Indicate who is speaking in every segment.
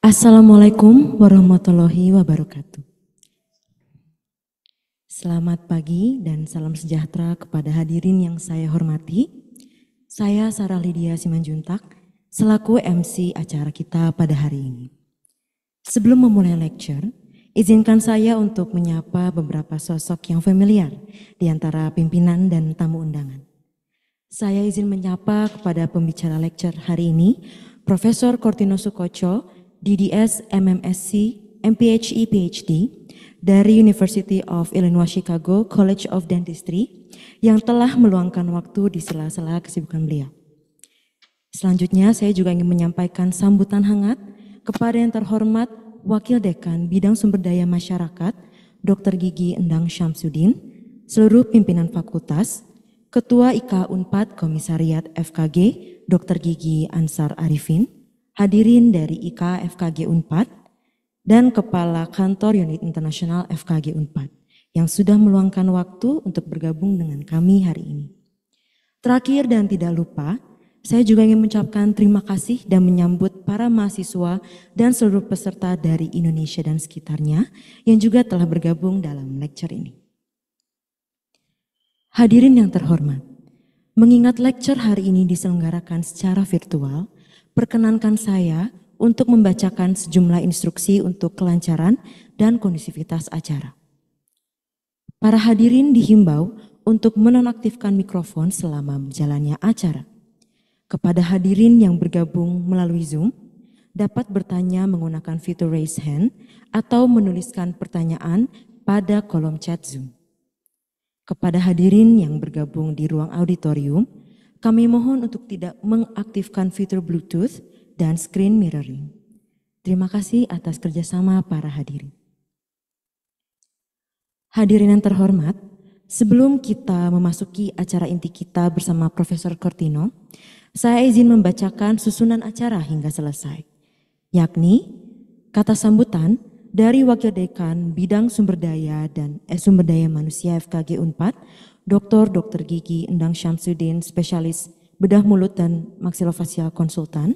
Speaker 1: Assalamualaikum warahmatullahi wabarakatuh. Selamat pagi dan salam sejahtera kepada hadirin yang saya hormati. Saya Sarah Lydia Simanjuntak, selaku MC acara kita pada hari ini. Sebelum memulai lecture, izinkan saya untuk menyapa beberapa sosok yang familiar di antara pimpinan dan tamu undangan. Saya izin menyapa kepada pembicara lecture hari ini, Profesor Kortino Sukoco, DDS, MMSc, MPHE, PhD dari University of Illinois Chicago College of Dentistry yang telah meluangkan waktu di sela-sela kesibukan beliau. Selanjutnya saya juga ingin menyampaikan sambutan hangat kepada yang terhormat Wakil Dekan Bidang Sumber Daya Masyarakat Dr. Gigi Endang Syamsuddin, seluruh pimpinan fakultas, Ketua IK Unpad Komisariat FKG Dr. Gigi Ansar Arifin, hadirin dari IK FKG Unpad, dan Kepala Kantor Unit Internasional FKG Unpad yang sudah meluangkan waktu untuk bergabung dengan kami hari ini. Terakhir dan tidak lupa, saya juga ingin mengucapkan terima kasih dan menyambut para mahasiswa dan seluruh peserta dari Indonesia dan sekitarnya yang juga telah bergabung dalam lecture ini. Hadirin yang terhormat, mengingat lecture hari ini diselenggarakan secara virtual, perkenankan saya untuk membacakan sejumlah instruksi untuk kelancaran dan kondusivitas acara. Para hadirin dihimbau untuk menonaktifkan mikrofon selama berjalannya acara. Kepada hadirin yang bergabung melalui Zoom, dapat bertanya menggunakan fitur raise hand atau menuliskan pertanyaan pada kolom chat Zoom. Kepada hadirin yang bergabung di ruang auditorium, kami mohon untuk tidak mengaktifkan fitur Bluetooth dan screen mirroring. Terima kasih atas kerjasama para hadirin. Hadirin yang terhormat, sebelum kita memasuki acara inti kita bersama Profesor Kortino, saya izin membacakan susunan acara hingga selesai, yakni kata sambutan dari Wakil Dekan Bidang Sumber Daya dan Sumber Daya Manusia FKG Unpad, Dr. Gigi Endang Syamsuddin, spesialis bedah mulut dan maksilofacial konsultan.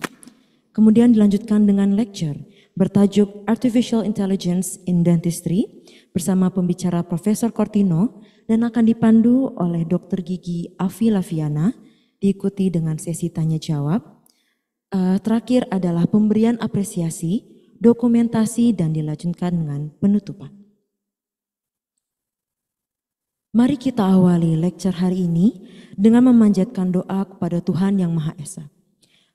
Speaker 1: Kemudian dilanjutkan dengan lecture bertajuk Artificial Intelligence in Dentistry bersama pembicara Profesor Kortino dan akan dipandu oleh Dr. Gigi Afi Laviana, diikuti dengan sesi tanya jawab. Terakhir adalah pemberian apresiasi, dokumentasi dan dilanjutkan dengan penutupan. Mari kita awali lecture hari ini dengan memanjatkan doa kepada Tuhan Yang Maha Esa.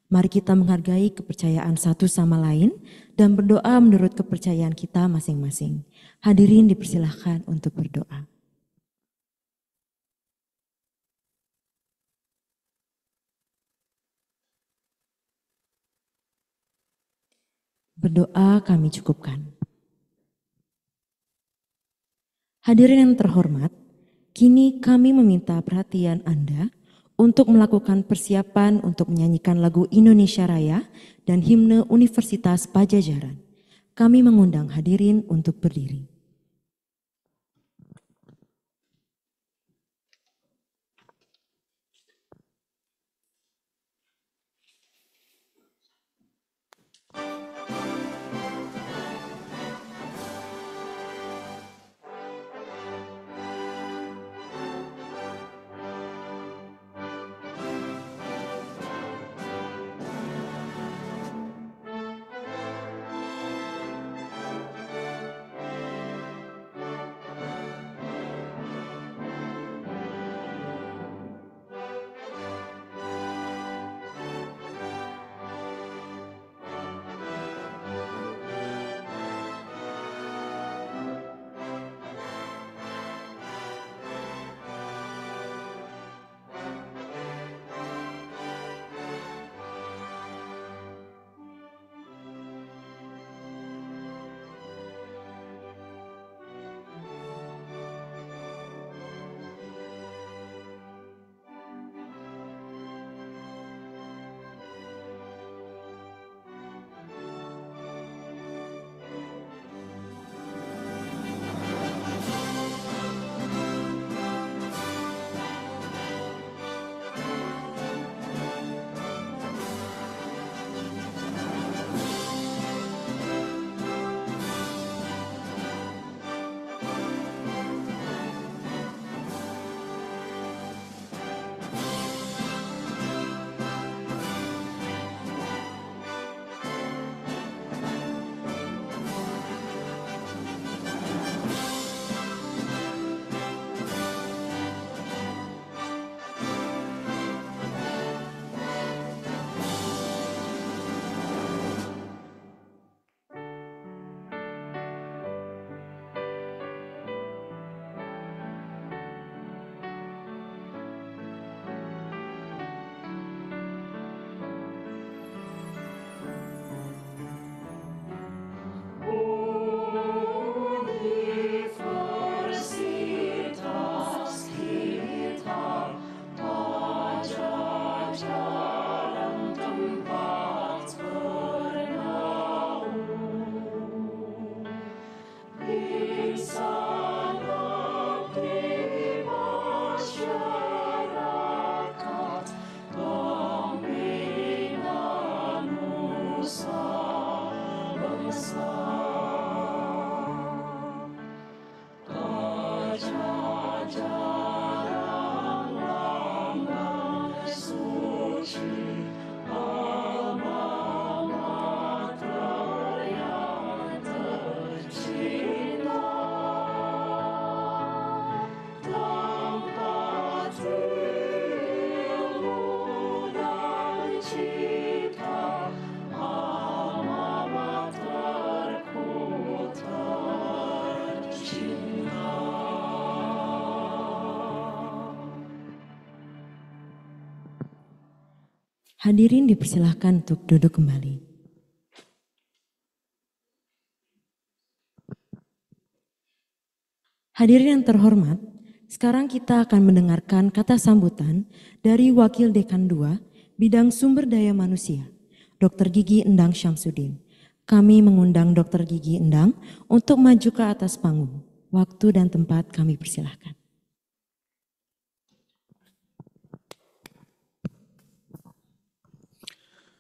Speaker 1: Mari kita menghargai kepercayaan satu sama lain dan berdoa menurut kepercayaan kita masing-masing. Hadirin dipersilahkan untuk berdoa. Berdoa kami cukupkan. Hadirin yang terhormat, kini kami meminta perhatian Anda untuk melakukan persiapan untuk menyanyikan lagu Indonesia Raya dan himne Universitas Pajajaran. Kami mengundang hadirin untuk berdiri. Hadirin dipersilahkan untuk duduk kembali. Hadirin yang terhormat, sekarang kita akan mendengarkan kata sambutan dari Wakil Dekan 2, Bidang Sumber Daya Manusia, Dr. Gigi Endang Syamsuddin. Kami mengundang Dr. Gigi Endang untuk maju ke atas panggung. Waktu dan tempat kami persilahkan.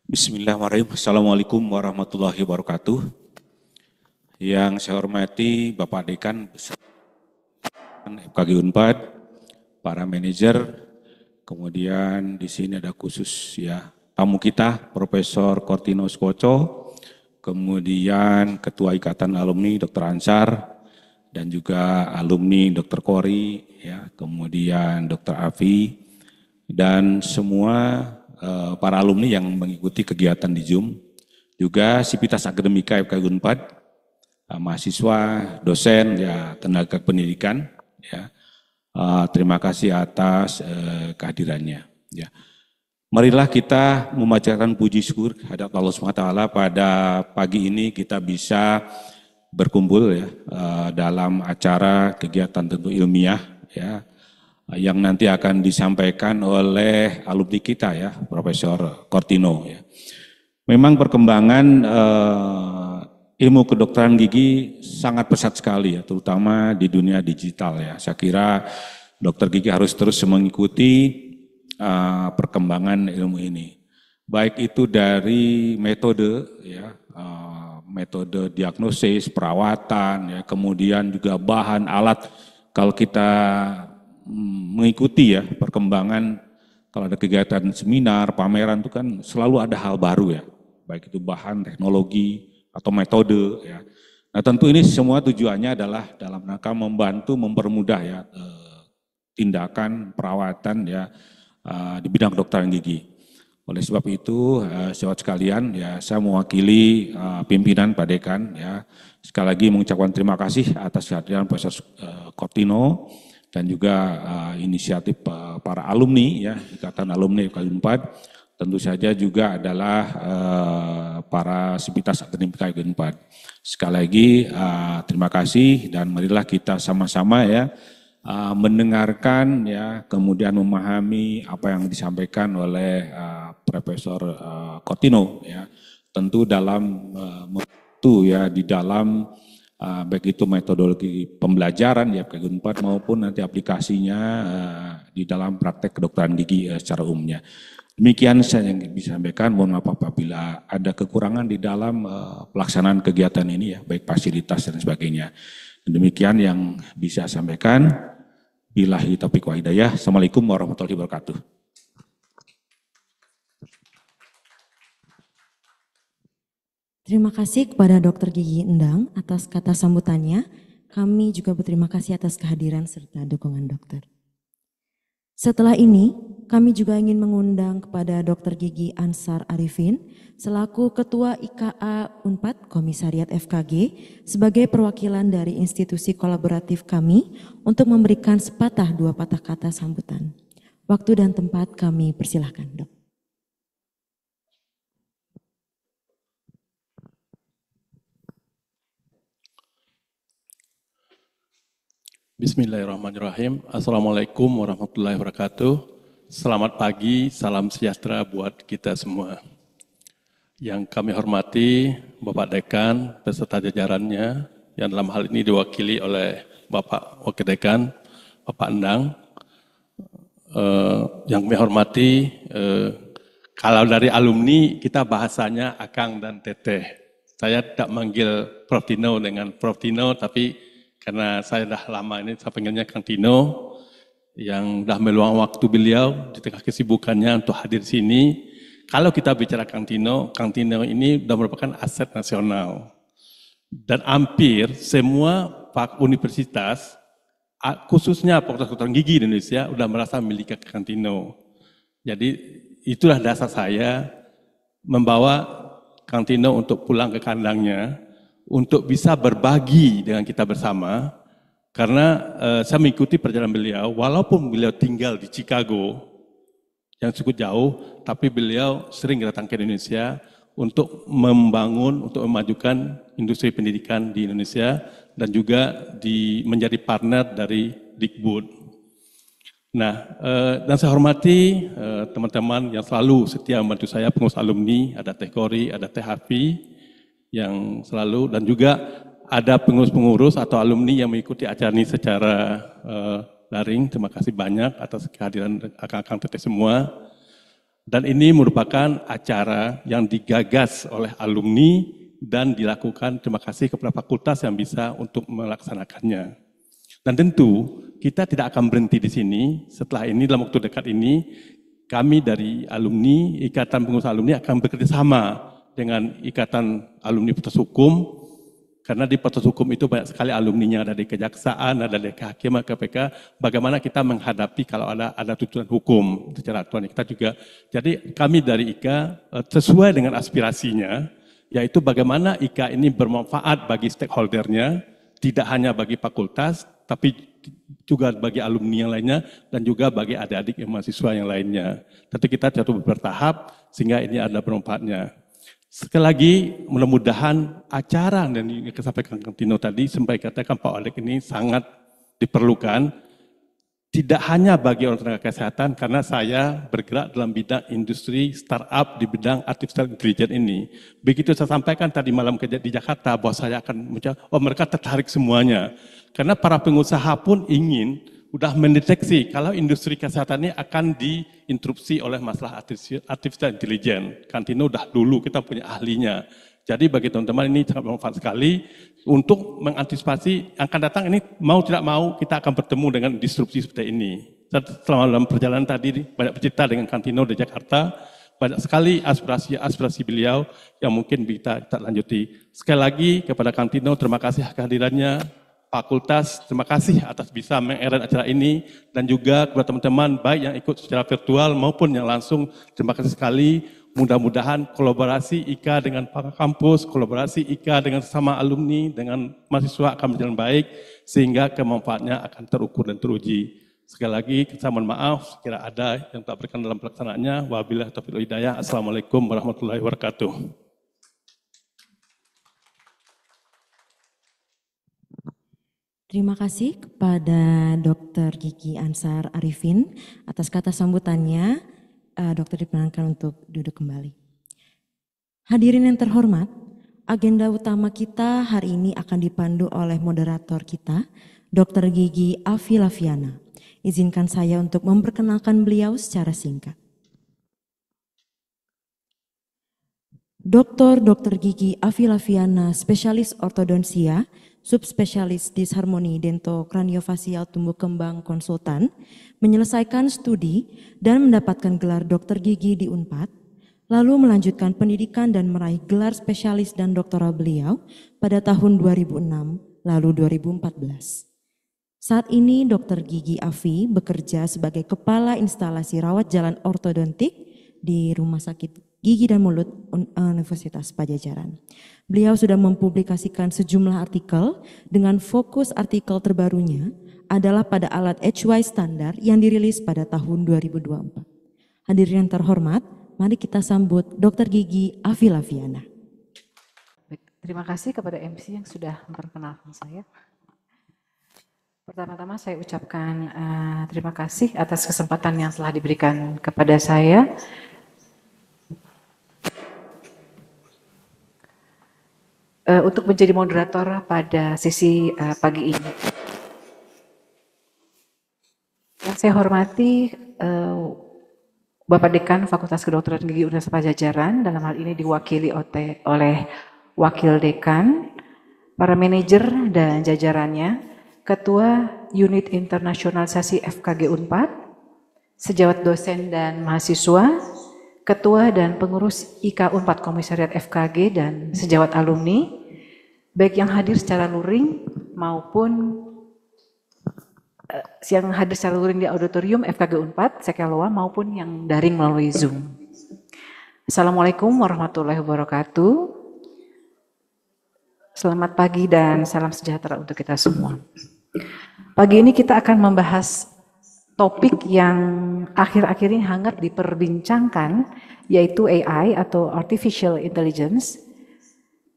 Speaker 2: Bismillahirrahmanirrahim. Assalamualaikum warahmatullahi wabarakatuh. Yang saya hormati Bapak Dekan FKG Unpad, para manajer, kemudian di sini ada khusus ya tamu kita Profesor Kortino Skoco, kemudian Ketua Ikatan Alumni Dr. Ansar, dan juga alumni Dr. Kori, ya, kemudian Dr. Afi, dan semua para alumni yang mengikuti kegiatan di Zoom, juga Sivitas Akademika FKG Unpad, mahasiswa, dosen, ya tenaga pendidikan, ya. Terima kasih atas kehadirannya. Ya. Marilah kita memanjatkan puji syukur kehadirat Allah SWT pada pagi ini kita bisa berkumpul ya dalam acara kegiatan tentu ilmiah ya yang nanti akan disampaikan oleh alumni kita ya, Profesor Kortino. Ya. Memang perkembangan ilmu kedokteran gigi sangat pesat sekali ya, terutama di dunia digital ya. Saya kira dokter gigi harus terus mengikuti perkembangan ilmu ini. Baik itu dari metode ya, metode diagnosis, perawatan, ya, kemudian juga bahan alat. Kalau kita mengikuti ya perkembangan, kalau ada kegiatan seminar, pameran itu kan selalu ada hal baru ya, baik itu bahan, teknologi, atau metode ya. Nah tentu ini semua tujuannya adalah dalam rangka membantu mempermudah ya tindakan perawatan ya di bidang kedokteran gigi. Oleh sebab itu, sahabat sekalian, ya saya mewakili pimpinan Pak Dekan ya sekali lagi mengucapkan terima kasih atas kehadiran Profesor Kortino dan juga inisiatif para alumni ya Ikatan Alumni FKG Unpad, tentu saja juga adalah para Sivitas Akademika FKG Unpad. Sekali lagi terima kasih dan marilah kita sama-sama ya mendengarkan ya kemudian memahami apa yang disampaikan oleh Profesor Kortino ya, tentu dalam ya di dalam baik itu metodologi pembelajaran ya FKG Unpad maupun nanti aplikasinya di dalam praktek kedokteran gigi secara umumnya. Demikian saya yang bisa sampaikan, mohon maaf apabila ada kekurangan di dalam pelaksanaan kegiatan ini ya, baik fasilitas dan sebagainya. Demikian yang bisa saya sampaikan. Billahi taufiq wa hidayah. Assalamualaikum warahmatullahi wabarakatuh.
Speaker 1: Terima kasih kepada Dr. Gigi Endang atas kata sambutannya. Kami juga berterima kasih atas kehadiran serta dukungan dokter. Setelah ini, kami juga ingin mengundang kepada Dr. Gigi Ansar Arifin selaku Ketua IKA Unpad Komisariat FKG sebagai perwakilan dari institusi kolaboratif kami untuk memberikan sepatah dua patah kata sambutan. Waktu dan tempat kami persilahkan, Dok.
Speaker 3: Bismillahirrahmanirrahim. Assalamualaikum warahmatullahi wabarakatuh. Selamat pagi, salam sejahtera buat kita semua. Yang kami hormati Bapak Dekan beserta jajarannya, yang dalam hal ini diwakili oleh Bapak Wakil Dekan, Bapak Endang. Yang kami hormati, kalau dari alumni kita bahasanya Akang dan Teteh. Saya tidak manggil Prof. Tino dengan Prof. Tino, tapi karena saya dah lama ini saya panggilnya Kang Tino, yang dah meluang waktu beliau di tengah kesibukannya untuk hadir di sini. Kalau kita bicara Kang Tino ini sudah merupakan aset nasional. Dan hampir semua universitas, khususnya Fakultas Kedokteran Gigi di Indonesia, sudah merasa memiliki Kang Tino. Jadi itulah dasar saya membawa Kang Tino untuk pulang ke kandangnya, untuk bisa berbagi dengan kita bersama, karena saya mengikuti perjalanan beliau, walaupun beliau tinggal di Chicago, yang cukup jauh, tapi beliau sering datang ke Indonesia untuk membangun, untuk memajukan industri pendidikan di Indonesia, dan juga menjadi partner dari Dikbud. Nah, dan saya hormati teman-teman yang selalu setia membantu saya, pengurus alumni, ada Teh Kori, ada Teh Hafi, yang selalu, dan juga ada pengurus-pengurus atau alumni yang mengikuti acara ini secara daring. Terima kasih banyak atas kehadiran akang-akang Teteh semua. Dan ini merupakan acara yang digagas oleh alumni dan dilakukan, terima kasih kepada fakultas yang bisa untuk melaksanakannya. Dan tentu kita tidak akan berhenti di sini. Setelah ini, dalam waktu dekat ini, kami dari alumni, Ikatan Pengurus Alumni akan bekerjasama dengan Ikatan Alumni Fakultas Hukum, karena di Fakultas Hukum itu banyak sekali alumninya, ada di Kejaksaan, ada di Kehakiman, KPK, bagaimana kita menghadapi kalau ada tuntutan hukum secara aturan kita juga. Jadi kami dari IKA sesuai dengan aspirasinya, yaitu bagaimana IKA ini bermanfaat bagi stakeholdernya, tidak hanya bagi fakultas, tapi juga bagi alumni yang lainnya, dan juga bagi adik-adik mahasiswa yang lainnya. Tentu kita jatuh bertahap, sehingga ini ada bermanfaatnya. Sekali lagi, mudah-mudahan acara yang disampaikan Kang Tino tadi, sampai katakan Pak Alek ini sangat diperlukan, tidak hanya bagi orang tenaga kesehatan, karena saya bergerak dalam bidang industri startup di bidang artificial intelligence ini. Begitu saya sampaikan tadi malam di Jakarta, bahwa saya akan mencoba, mereka tertarik semuanya. Karena para pengusaha pun ingin, udah mendeteksi kalau industri kesehatan ini akan diinterupsi oleh masalah artificial intelligence. Kang Tino udah dulu, kita punya ahlinya. Jadi bagi teman-teman ini sangat bermanfaat sekali untuk mengantisipasi yang akan datang ini, mau tidak mau kita akan bertemu dengan disrupsi seperti ini. Selama dalam perjalanan tadi banyak bercerita dengan Kang Tino di Jakarta, banyak sekali aspirasi beliau yang mungkin kita lanjuti. Sekali lagi kepada Kang Tino, terima kasih kehadirannya. Fakultas, terima kasih atas bisa mengarrange acara ini, dan juga kepada teman-teman baik yang ikut secara virtual maupun yang langsung, terima kasih sekali. Mudah-mudahan kolaborasi IKA dengan kampus, kolaborasi IKA dengan sesama alumni, dengan mahasiswa akan berjalan baik, sehingga kemanfaatnya akan terukur dan teruji. Sekali lagi, saya mohon maaf, sekira ada yang tak berkenan dalam pelaksanaannya. Wabillahi taufiq wal hidayah. Assalamualaikum warahmatullahi wabarakatuh.
Speaker 1: Terima kasih kepada Dr. Gigi Ansar Arifin atas kata sambutannya. Dokter diperkenankan untuk duduk kembali. Hadirin yang terhormat, agenda utama kita hari ini akan dipandu oleh moderator kita, Dr. Gigi Afi Lafiana. Izinkan saya untuk memperkenalkan beliau secara singkat. Dr. Gigi Afi Lafiana, spesialis ortodonsia, subspesialis disharmoni dentokraniofacial tumbuh kembang konsultan, menyelesaikan studi dan mendapatkan gelar dokter gigi di Unpad, lalu melanjutkan pendidikan dan meraih gelar spesialis dan doktoral beliau pada tahun 2006 lalu 2014. Saat ini Dr. Gigi Afi bekerja sebagai Kepala Instalasi Rawat Jalan Ortodontik di Rumah Sakit Gigi dan Mulut Universitas Padjadjaran. Beliau sudah mempublikasikan sejumlah artikel, dengan fokus artikel terbarunya adalah pada alat HY standar yang dirilis pada tahun 2024. Hadirin yang terhormat, mari kita sambut Dr. Gigi Afi Lafiana.
Speaker 4: Terima kasih kepada MC yang sudah memperkenalkan saya. Pertama-tama saya ucapkan terima kasih atas kesempatan yang telah diberikan kepada saya. Untuk menjadi moderator pada sesi pagi ini. Yang saya hormati Bapak Dekan Fakultas Kedokteran Gigi Universitas Pajajaran, dalam hal ini diwakili oleh Wakil Dekan, para manajer dan jajarannya, Ketua Unit Internasionalisasi FKG Unpad, sejawat dosen dan mahasiswa, Ketua dan Pengurus IK Unpad Komisariat FKG dan sejawat alumni, baik yang hadir secara luring maupun yang hadir secara luring di auditorium FKG Unpad, Sekeloa, maupun yang daring melalui Zoom. Assalamualaikum warahmatullahi wabarakatuh. Selamat pagi dan salam sejahtera untuk kita semua. Pagi ini kita akan membahas topik yang akhir-akhir ini hangat diperbincangkan, yaitu AI atau Artificial Intelligence.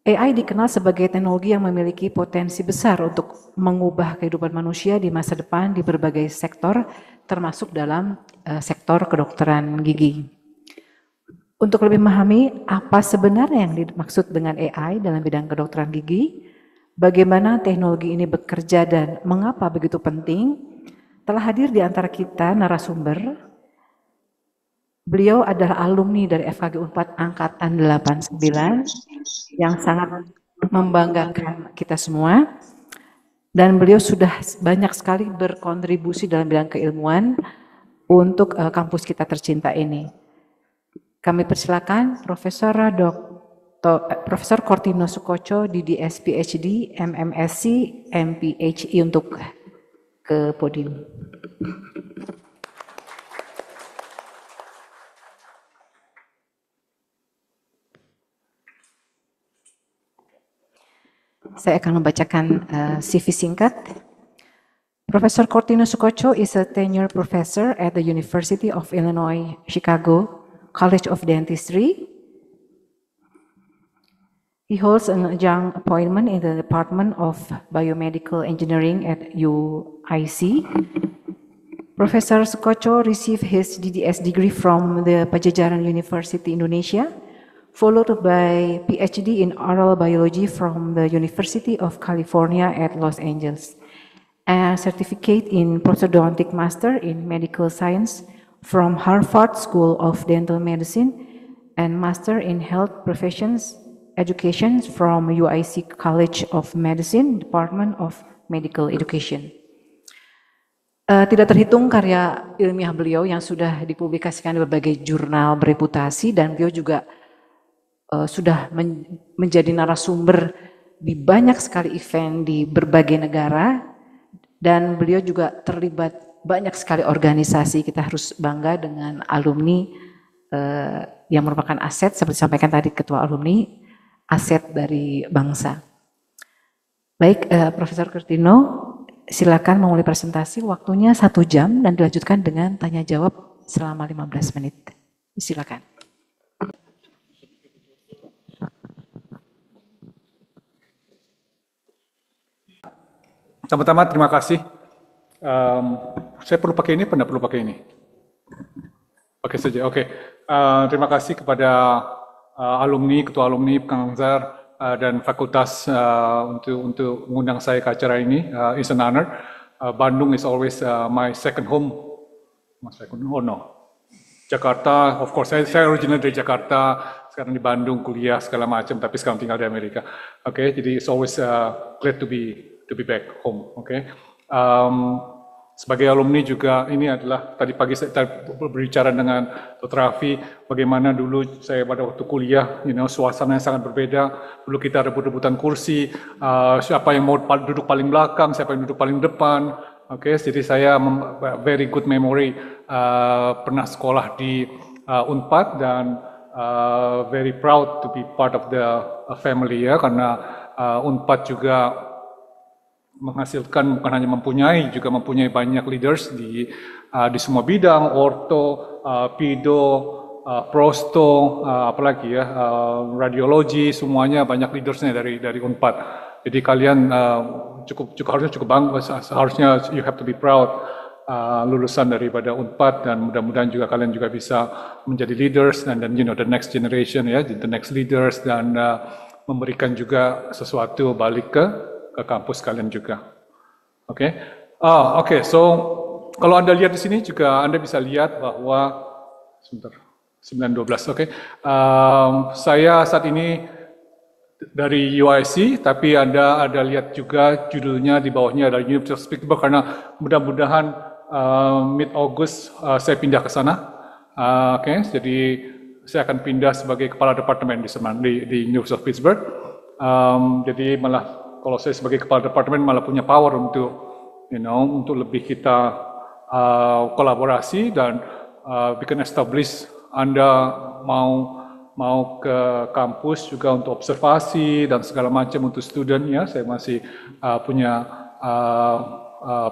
Speaker 4: AI dikenal sebagai teknologi yang memiliki potensi besar untuk mengubah kehidupan manusia di masa depan di berbagai sektor, termasuk dalam sektor kedokteran gigi. Untuk lebih memahami apa sebenarnya yang dimaksud dengan AI dalam bidang kedokteran gigi, bagaimana teknologi ini bekerja dan mengapa begitu penting, telah hadir di antara kita narasumber. Beliau adalah alumni dari FKG Unpad Angkatan 89 yang sangat membanggakan kita semua. Dan beliau sudah banyak sekali berkontribusi dalam bidang keilmuan untuk kampus kita tercinta ini. Kami persilakan Profesor Kortino Sukoco, DDS PhD, MMSc, MPHI untuk ke podium. Saya akan membacakan CV singkat. Profesor Kortino Sukoco is a tenured professor at the University of Illinois, Chicago, College of Dentistry. He holds an adjunct appointment in the Department of Biomedical Engineering at UIC. Professor Sukoco received his DDS degree from the Pajajaran University, Indonesia, followed by PhD in oral biology from the University of California at Los Angeles, a certificate in prosthodontic master in medical science from Harvard School of Dental Medicine, and master in health professions education from UIC College of Medicine, Department of Medical Education. Tidak terhitung karya ilmiah beliau yang sudah dipublikasikan di berbagai jurnal bereputasi, dan beliau juga sudah menjadi narasumber di banyak sekali event di berbagai negara, dan beliau juga terlibat banyak sekali organisasi. Kita harus bangga dengan alumni yang merupakan aset, seperti disampaikan tadi Ketua Alumni, aset dari bangsa. Baik, Profesor Kortino, silakan memulai presentasi. Waktunya 1 jam dan dilanjutkan dengan tanya jawab selama 15 menit. Silakan.
Speaker 5: Pertama-tama terima kasih. Saya perlu pakai ini, apa enggak perlu pakai ini? Pakai saja, oke. Terima kasih kepada alumni, ketua alumni, pengajar, dan fakultas untuk mengundang saya ke acara ini. It's an honor. Bandung is always my second home. Oh no. Jakarta, of course, saya original dari Jakarta, sekarang di Bandung kuliah segala macam, tapi sekarang tinggal di Amerika. Oke, jadi it's always glad to be back home. Oke. Sebagai alumni juga, ini adalah tadi pagi saya berbicara dengan Dr. Raffi, bagaimana dulu saya pada waktu kuliah, suasana yang sangat berbeda. Dulu kita rebut-rebutan kursi, siapa yang mau duduk paling belakang, siapa yang duduk paling depan. Oke, jadi saya very good memory, pernah sekolah di Unpad dan very proud to be part of the family ya, karena Unpad juga menghasilkan bukan hanya mempunyai banyak leaders di semua bidang, orto, pido, prosto, apalagi ya, radiologi, semuanya banyak leadersnya dari Unpad. Jadi kalian harusnya cukup bangga, seharusnya you have to be proud lulusan daripada Unpad, dan mudah-mudahan juga kalian juga bisa menjadi leaders dan you know the next generation ya, the next leaders, dan memberikan juga sesuatu balik ke kampus kalian juga. Oke. Oke, so kalau Anda lihat di sini juga Anda bisa lihat bahwa sebentar 9:12. Oke. Saya saat ini dari UIC, tapi Anda ada lihat juga judulnya di bawahnya ada University of Pittsburgh, karena mudah-mudahan mid-August saya pindah ke sana. Oke, jadi saya akan pindah sebagai kepala departemen di University of Pittsburgh. Jadi malah kalau saya sebagai kepala departemen malah punya power untuk, untuk lebih kita kolaborasi, dan we can establish Anda mau ke kampus juga untuk observasi dan segala macam untuk student ya. Saya masih punya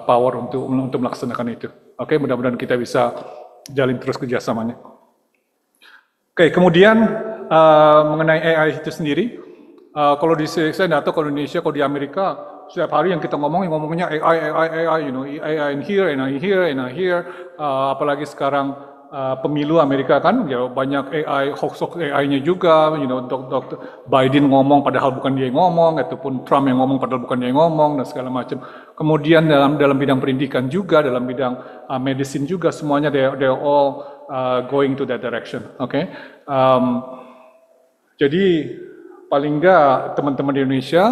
Speaker 5: power untuk melaksanakan itu. Oke, mudah-mudahan kita bisa jalin terus kerjasamanya. Oke, kemudian mengenai AI itu sendiri, kalau di saya tidak tahu kalau di Indonesia, kalau di Amerika setiap hari yang kita ngomongnya AI, AI in here, and here, apalagi sekarang pemilu Amerika kan, ya banyak AI, hoax AI-nya juga, Dr. Biden ngomong padahal bukan dia yang ngomong, ataupun Trump yang ngomong padahal bukan dia yang ngomong, dan segala macam. Kemudian dalam bidang pendidikan juga, dalam bidang medicine juga, semuanya they're all going to that direction. Oke. Jadi paling enggak teman-teman di Indonesia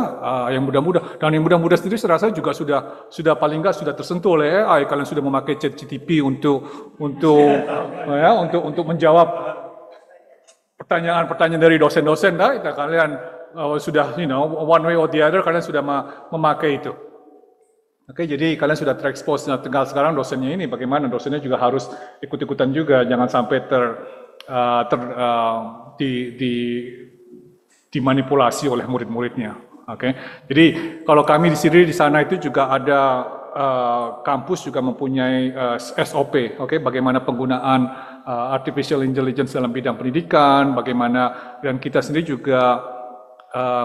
Speaker 5: yang muda-muda, dan yang muda-muda sendiri saya rasa juga sudah paling enggak sudah tersentuh oleh AI. Kalian sudah memakai ChatGPT untuk menjawab pertanyaan-pertanyaan dari dosen-dosen, kalian sudah one way or the other kalian sudah memakai itu. Oke, jadi kalian sudah terekspos. Nah, tinggal sekarang dosennya ini bagaimana, dosennya juga harus ikut-ikutan juga, jangan sampai dimanipulasi oleh murid-muridnya. Oke, jadi kalau kami di sana itu juga ada kampus juga mempunyai SOP. Oke, bagaimana penggunaan artificial intelligence dalam bidang pendidikan, bagaimana, dan kita sendiri juga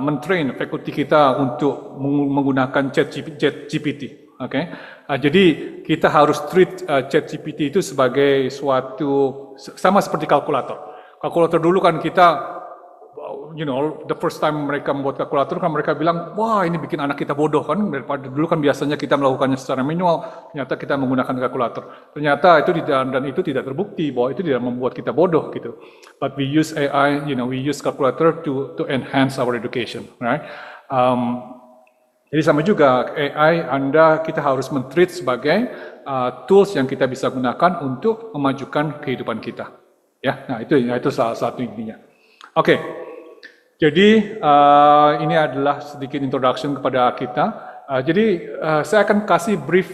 Speaker 5: mentrain fakulti kita untuk menggunakan ChatGPT. Oke, jadi kita harus treat ChatGPT itu sebagai suatu sama seperti kalkulator. Kalkulator dulu kan kita the first time mereka membuat kalkulator kan mereka bilang, wah ini bikin anak kita bodoh kan, daripada dulu kan biasanya kita melakukannya secara manual, ternyata kita menggunakan kalkulator. Ternyata itu tidak terbukti bahwa itu tidak membuat kita bodoh gitu. But we use AI, we use calculator to enhance our education, right? Jadi sama juga AI kita harus men-treat sebagai tools yang kita bisa gunakan untuk memajukan kehidupan kita. Ya, nah itu salah satu intinya. Oke. Jadi ini adalah sedikit introduction kepada kita. Jadi saya akan kasih brief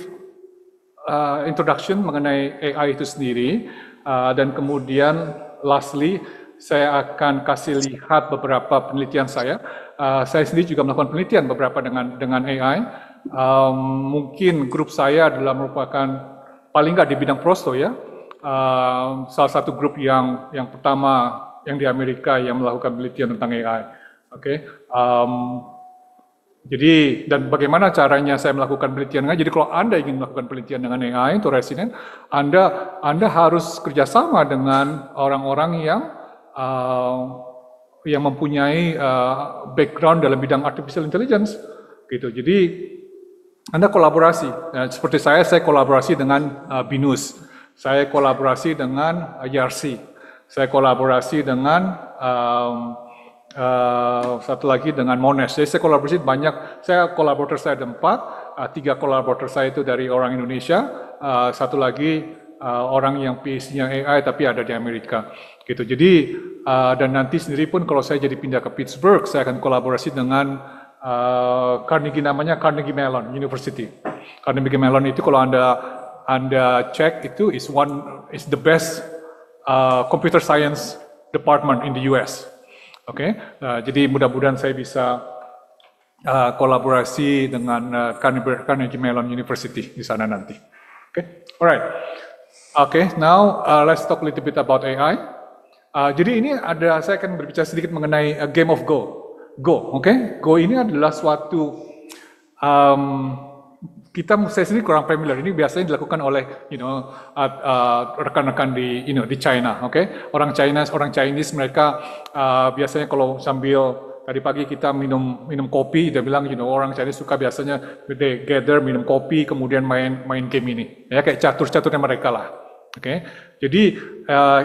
Speaker 5: introduction mengenai AI itu sendiri, dan kemudian lastly saya akan kasih lihat beberapa penelitian saya. Saya sendiri juga melakukan penelitian beberapa dengan AI. Mungkin grup saya adalah merupakan paling nggak di bidang prosto ya. Salah satu grup yang pertama yang di Amerika yang melakukan penelitian tentang AI. Oke. Jadi, dan bagaimana caranya saya melakukan penelitian? Jadi kalau Anda ingin melakukan penelitian dengan AI untuk residen, Anda harus kerjasama dengan orang-orang yang mempunyai background dalam bidang artificial intelligence, gitu. Jadi Anda kolaborasi. Seperti saya kolaborasi dengan BINUS, saya kolaborasi dengan YRC. Saya kolaborasi dengan satu lagi dengan Monash. Jadi saya kolaborasi banyak. Kolaborator saya ada 4, 3 kolaborator saya itu dari orang Indonesia, satu lagi orang yang PhD-nya AI tapi ada di Amerika. Gitu. Jadi dan nanti sendiri pun kalau saya jadi pindah ke Pittsburgh, saya akan kolaborasi dengan Carnegie, namanya Carnegie Mellon University. Carnegie Mellon itu kalau Anda cek itu is the best computer science department in the US. Oke, jadi mudah-mudahan saya bisa kolaborasi dengan Carnegie Mellon University di sana nanti. Oke, alright. Oke, now let's talk a little bit about AI. Jadi ini saya akan berbicara sedikit mengenai Game of Go. Go, oke? Go ini adalah suatu saya sendiri kurang familiar. Ini biasanya dilakukan oleh rekan-rekan di China, oke? Orang Chinese mereka biasanya kalau sambil tadi pagi kita minum kopi, dia bilang orang Chinese suka biasanya they gather minum kopi kemudian main game ini. Ya kayak catur-caturnya mereka lah. Oke. Jadi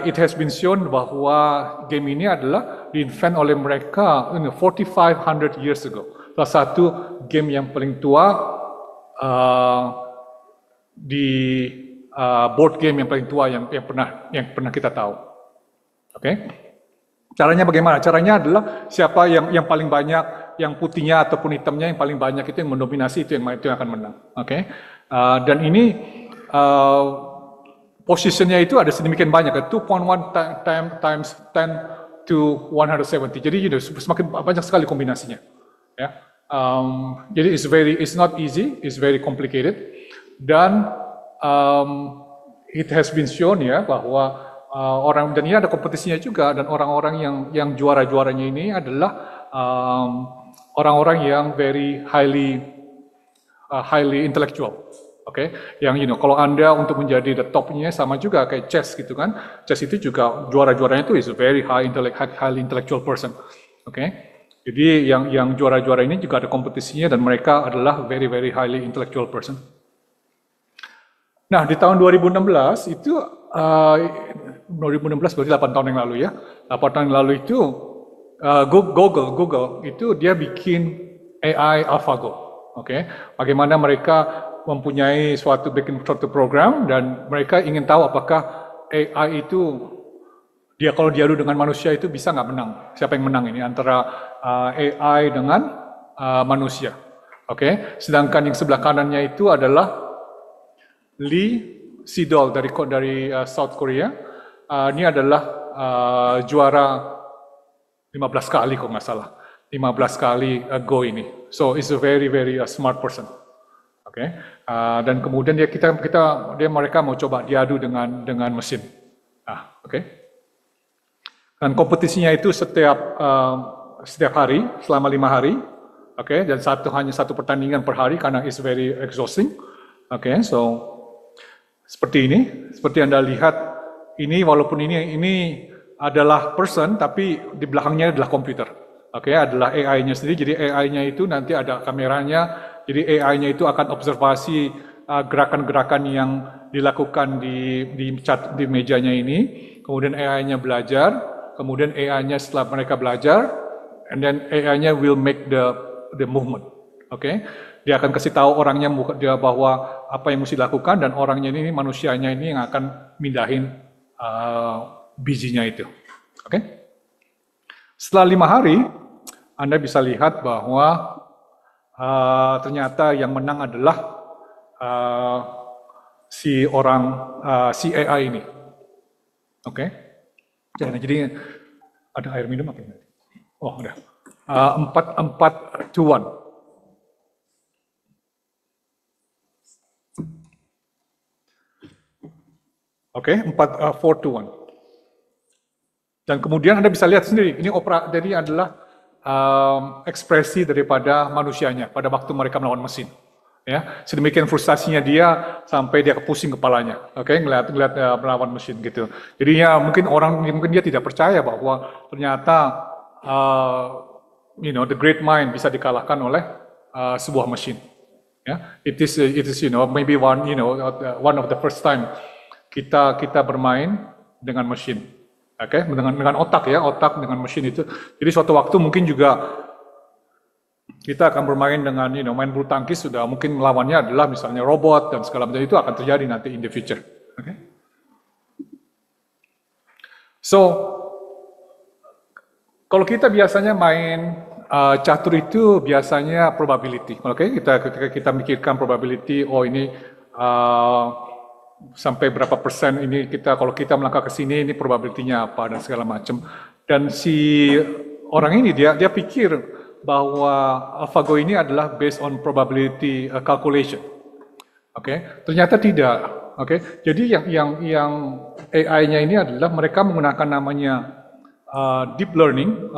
Speaker 5: it has been shown bahwa game ini adalah di-invent oleh mereka 4500 years ago. Salah satu game yang paling tua di board game yang paling tua yang pernah kita tahu. Oke. Caranya bagaimana? Caranya adalah siapa yang paling banyak, yang putihnya ataupun hitamnya yang paling banyak itu yang mendominasi itu yang akan menang. Oke. Dan ini posisinya itu ada sedemikian banyak, 2.1 times 10 to 170. Jadi semakin banyak sekali kombinasinya. Ya. Jadi it's not easy, it's very complicated. Dan it has been shown ya bahwa dan ini ada kompetisinya juga, dan orang-orang yang juara-juaranya ini adalah orang-orang yang very highly intellectual. Oke, yang kalau Anda untuk menjadi the top-nya sama juga kayak chess gitu kan. Chess itu juga juara-juaranya itu is a very highly intellectual person. Oke. Jadi yang juara-juara ini juga ada kompetisinya dan mereka adalah very highly intellectual person. Nah, di tahun 2016 itu 2016 berarti 8 tahun yang lalu ya. 8 tahun yang lalu itu Google itu dia bikin AI AlphaGo. Oke. Bagaimana mereka mempunyai bikin suatu program dan mereka ingin tahu apakah AI itu kalau diadu dengan manusia itu bisa nggak menang? Siapa yang menang ini antara AI dengan manusia? Oke. Sedangkan yang sebelah kanannya itu adalah Lee Sedol dari South Korea. Ini adalah juara 15 kali kalau nggak salah. 15 kali Go ini. So it's a very smart person. Oke. Dan kemudian mereka mau coba diadu dengan mesin. Oke. Dan kompetisinya itu setiap hari selama 5 hari. Oke. Dan hanya satu pertandingan per hari karena it's very exhausting. Oke. So seperti ini, seperti Anda lihat ini walaupun ini adalah person tapi di belakangnya adalah komputer. Oke, adalah AI-nya sendiri. Jadi AI-nya itu nanti ada kameranya. Jadi AI-nya itu akan observasi gerakan-gerakan yang dilakukan di mejanya ini. Kemudian AI-nya belajar. Kemudian AI-nya setelah mereka belajar, and then AI-nya will make the movement. Oke, dia akan kasih tahu orangnya bahwa apa yang mesti dilakukan, dan orangnya ini manusianya ini yang akan mindahin bijinya itu. Oke. Setelah 5 hari, Anda bisa lihat bahwa ternyata yang menang adalah si AI ini. Oke. Jadi ada air minum apa ini? Oh, ada. 4 to 1. Oke, 4 to 1. Dan kemudian Anda bisa lihat sendiri, ini jadi adalah ekspresi daripada manusianya pada waktu mereka melawan mesin. Ya, sedemikian frustasinya dia sampai dia pusing kepalanya. Oke, ngeliat melawan mesin gitu. Jadinya mungkin dia tidak percaya bahwa ternyata the great mind bisa dikalahkan oleh sebuah mesin. Ya, it is maybe one of the first time kita bermain dengan mesin. Oke, dengan otak ya, otak dengan mesin itu. Jadi suatu waktu mungkin juga kita akan bermain dengan main bulu tangkis, sudah mungkin lawannya adalah misalnya robot dan segala macam, itu akan terjadi nanti in the future. Okay? So kalau kita biasanya main catur itu biasanya probability. Oke, ketika kita mikirkan probability, oh ini sampai berapa persen ini kalau kita melangkah ke sini ini probability-nya apa dan segala macam. Dan si orang ini dia pikir bahwa AlphaGo ini adalah based on probability calculation. Oke, ternyata tidak. Oke, jadi yang AI-nya ini adalah mereka menggunakan namanya deep learning,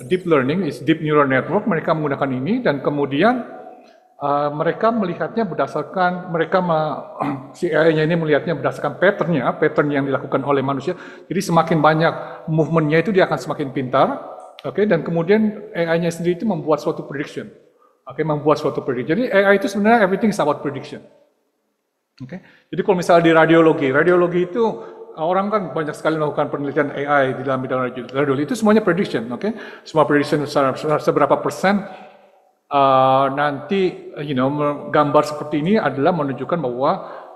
Speaker 5: deep learning is deep neural network. Mereka menggunakan ini dan kemudian mereka melihatnya berdasarkan si AI-nya ini melihatnya berdasarkan pattern yang dilakukan oleh manusia. Jadi semakin banyak movementnya itu dia akan semakin pintar, dan kemudian AI-nya sendiri itu membuat suatu prediction, membuat suatu prediction. Jadi AI itu sebenarnya everything is about prediction. Jadi kalau misalnya di radiologi itu orang kan banyak sekali melakukan penelitian AI di dalam bidang radiologi itu semuanya prediction, semua prediction seberapa persen nanti gambar seperti ini adalah menunjukkan bahwa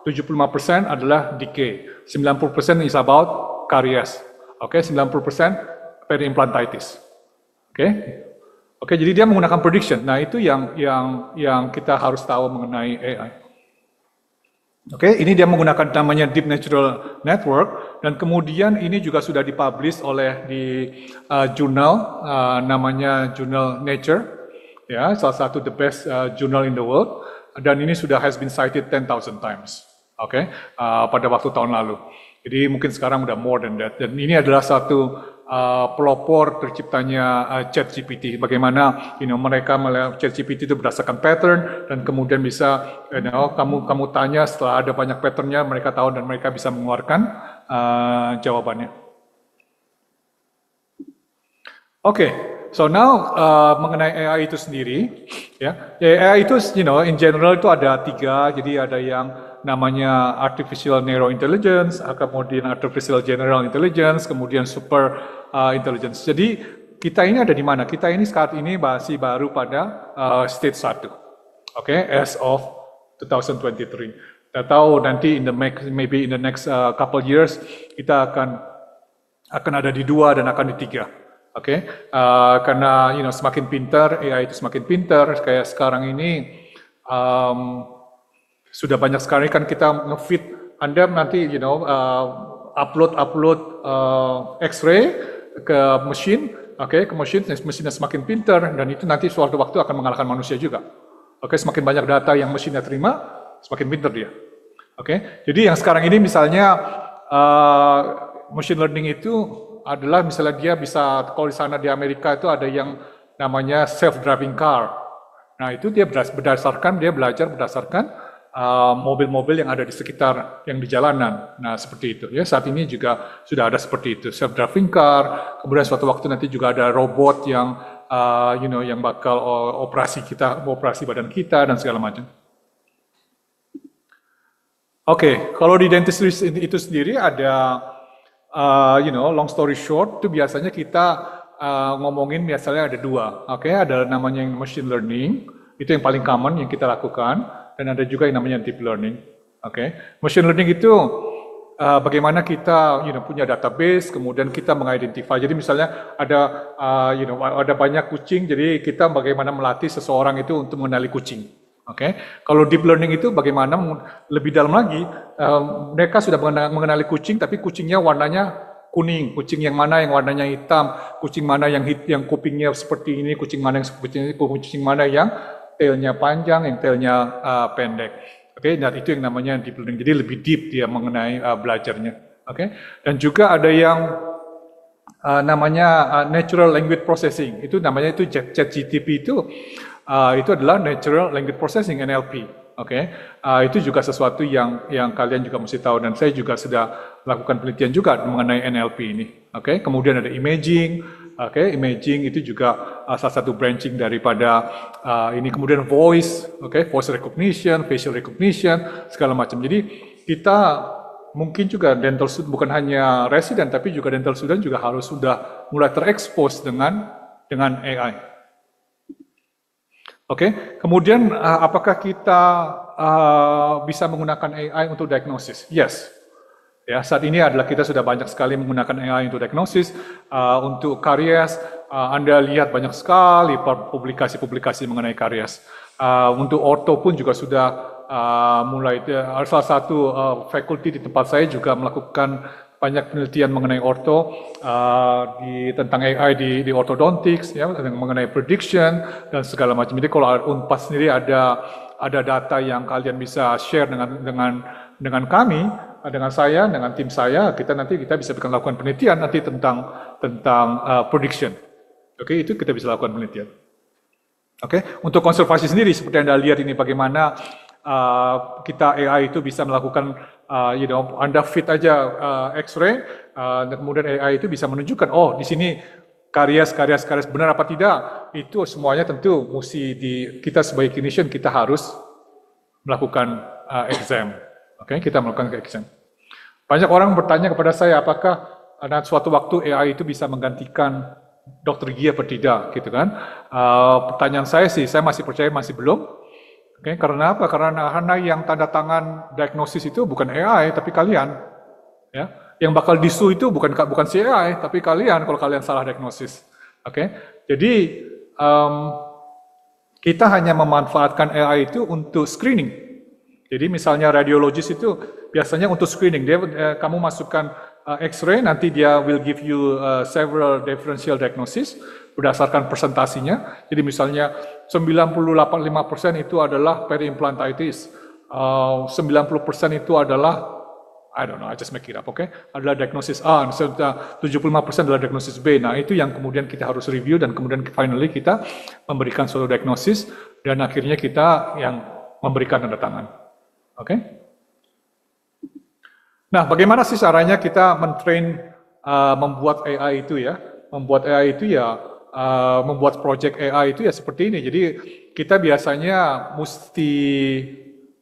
Speaker 5: 75% adalah decay, 90% is about caries, 90% periimplantitis. Jadi dia menggunakan prediction. Nah, itu yang kita harus tahu mengenai AI. Ini dia menggunakan namanya Deep Neural Network dan kemudian ini juga sudah dipublish oleh di jurnal namanya jurnal Nature, salah satu the best journal in the world, dan ini sudah has been cited 10,000 times, pada waktu tahun lalu. Jadi mungkin sekarang udah more than that. Dan ini adalah satu pelopor terciptanya ChatGPT. Bagaimana mereka melihat ChatGPT itu berdasarkan pattern dan kemudian bisa kamu tanya setelah ada banyak patternnya mereka tahu dan mereka bisa mengeluarkan jawabannya. So now mengenai AI itu sendiri, AI itu in general itu ada 3. Jadi ada yang namanya artificial narrow intelligence, kemudian artificial general intelligence, kemudian super intelligence. Jadi kita ini ada di mana? Kita ini saat ini masih baru pada stage 1, as of 2023. Kita tahu nanti maybe in the next couple years kita akan ada di 2 dan akan di 3. Karena semakin pintar AI itu semakin pintar. Kayak sekarang ini sudah banyak sekali kan kita nge-feed Anda nanti upload X-ray ke mesin, ke mesinnya semakin pintar dan itu nanti suatu waktu akan mengalahkan manusia juga. Semakin banyak data yang mesinnya terima, semakin pintar dia. Jadi yang sekarang ini misalnya machine learning itu adalah misalnya dia bisa, kalau di sana di Amerika itu ada yang namanya self-driving car. Nah itu dia belajar berdasarkan mobil-mobil yang ada di sekitar, yang di jalanan. Nah seperti itu. Saat ini juga sudah ada seperti itu, self-driving car. Kemudian suatu waktu nanti juga ada robot yang yang bakal operasi badan kita dan segala macam. Kalau di dentistry itu sendiri ada long story short, itu biasanya kita ngomongin biasanya ada 2, ada namanya yang machine learning, itu yang paling common yang kita lakukan, dan ada juga yang namanya deep learning. Machine learning itu bagaimana kita punya database, kemudian kita mengidentify. Jadi misalnya ada banyak kucing, jadi kita bagaimana melatih seseorang itu untuk mengenali kucing. Kalau deep learning itu bagaimana lebih dalam lagi, mereka sudah mengenali kucing, tapi kucingnya warnanya kuning, kucing yang mana yang warnanya hitam, kucing mana yang kupingnya seperti ini, kucing mana yang tailnya panjang, yang tailnya pendek. Dan itu yang namanya deep learning. Jadi lebih deep dia mengenai belajarnya. Dan juga ada yang namanya natural language processing. Itu namanya itu ChatGPT itu adalah Natural Language Processing (NLP). Itu juga sesuatu yang kalian juga mesti tahu dan saya juga sudah lakukan penelitian juga mengenai NLP ini. Kemudian ada imaging. Imaging itu juga salah satu branching daripada ini. Kemudian voice, voice recognition, facial recognition, segala macam. Jadi kita mungkin juga dental student bukan hanya resident tapi juga dental student juga harus sudah mulai terekspos dengan AI. Kemudian apakah kita bisa menggunakan AI untuk diagnosis? Yes. Saat ini adalah kita sudah banyak sekali menggunakan AI untuk diagnosis, untuk karies. Anda lihat banyak sekali publikasi-publikasi mengenai karies. Untuk orto pun juga sudah mulai. Salah satu fakulti di tempat saya juga melakukan banyak penelitian mengenai orto tentang AI di orthodontics, mengenai prediction dan segala macam. Jadi kalau Unpad sendiri ada data yang kalian bisa share dengan kami, dengan saya, dengan tim saya, kita bisa lakukan penelitian nanti tentang prediction. Oke, itu kita bisa lakukan penelitian. Oke, untuk konservasi sendiri seperti Anda lihat ini bagaimana kita AI itu bisa melakukan, Anda fit aja X-ray, dan kemudian AI itu bisa menunjukkan, oh di sini karies benar apa tidak, itu semuanya tentu mesti kita sebagai clinician kita harus melakukan exam. Oke, kita melakukan exam. Banyak orang bertanya kepada saya, apakah suatu waktu AI itu bisa menggantikan dokter gigi atau tidak, gitu kan? Pertanyaan saya sih, saya masih percaya masih belum. Oke, karena apa? Karena yang tanda tangan diagnosis itu bukan AI, tapi kalian. Ya, yang bakal disu itu bukan si AI, tapi kalian kalau kalian salah diagnosis. Oke, jadi kita hanya memanfaatkan AI itu untuk screening. Jadi misalnya radiologis itu biasanya untuk screening, kamu masukkan X-ray, nanti dia will give you several differential diagnosis berdasarkan presentasinya. Jadi misalnya 98,5% itu adalah periimplantitis, 90% itu adalah I don't know, I just make it up, okay? Adalah diagnosis A, 75% adalah diagnosis B. Nah, itu yang kemudian kita harus review dan kemudian finally kita memberikan suatu diagnosis dan akhirnya kita yang memberikan tanda tangan. Oke? Nah, bagaimana sih caranya kita mentrain membuat AI itu ya? Membuat AI itu ya, membuat project AI itu ya seperti ini. Jadi kita biasanya mesti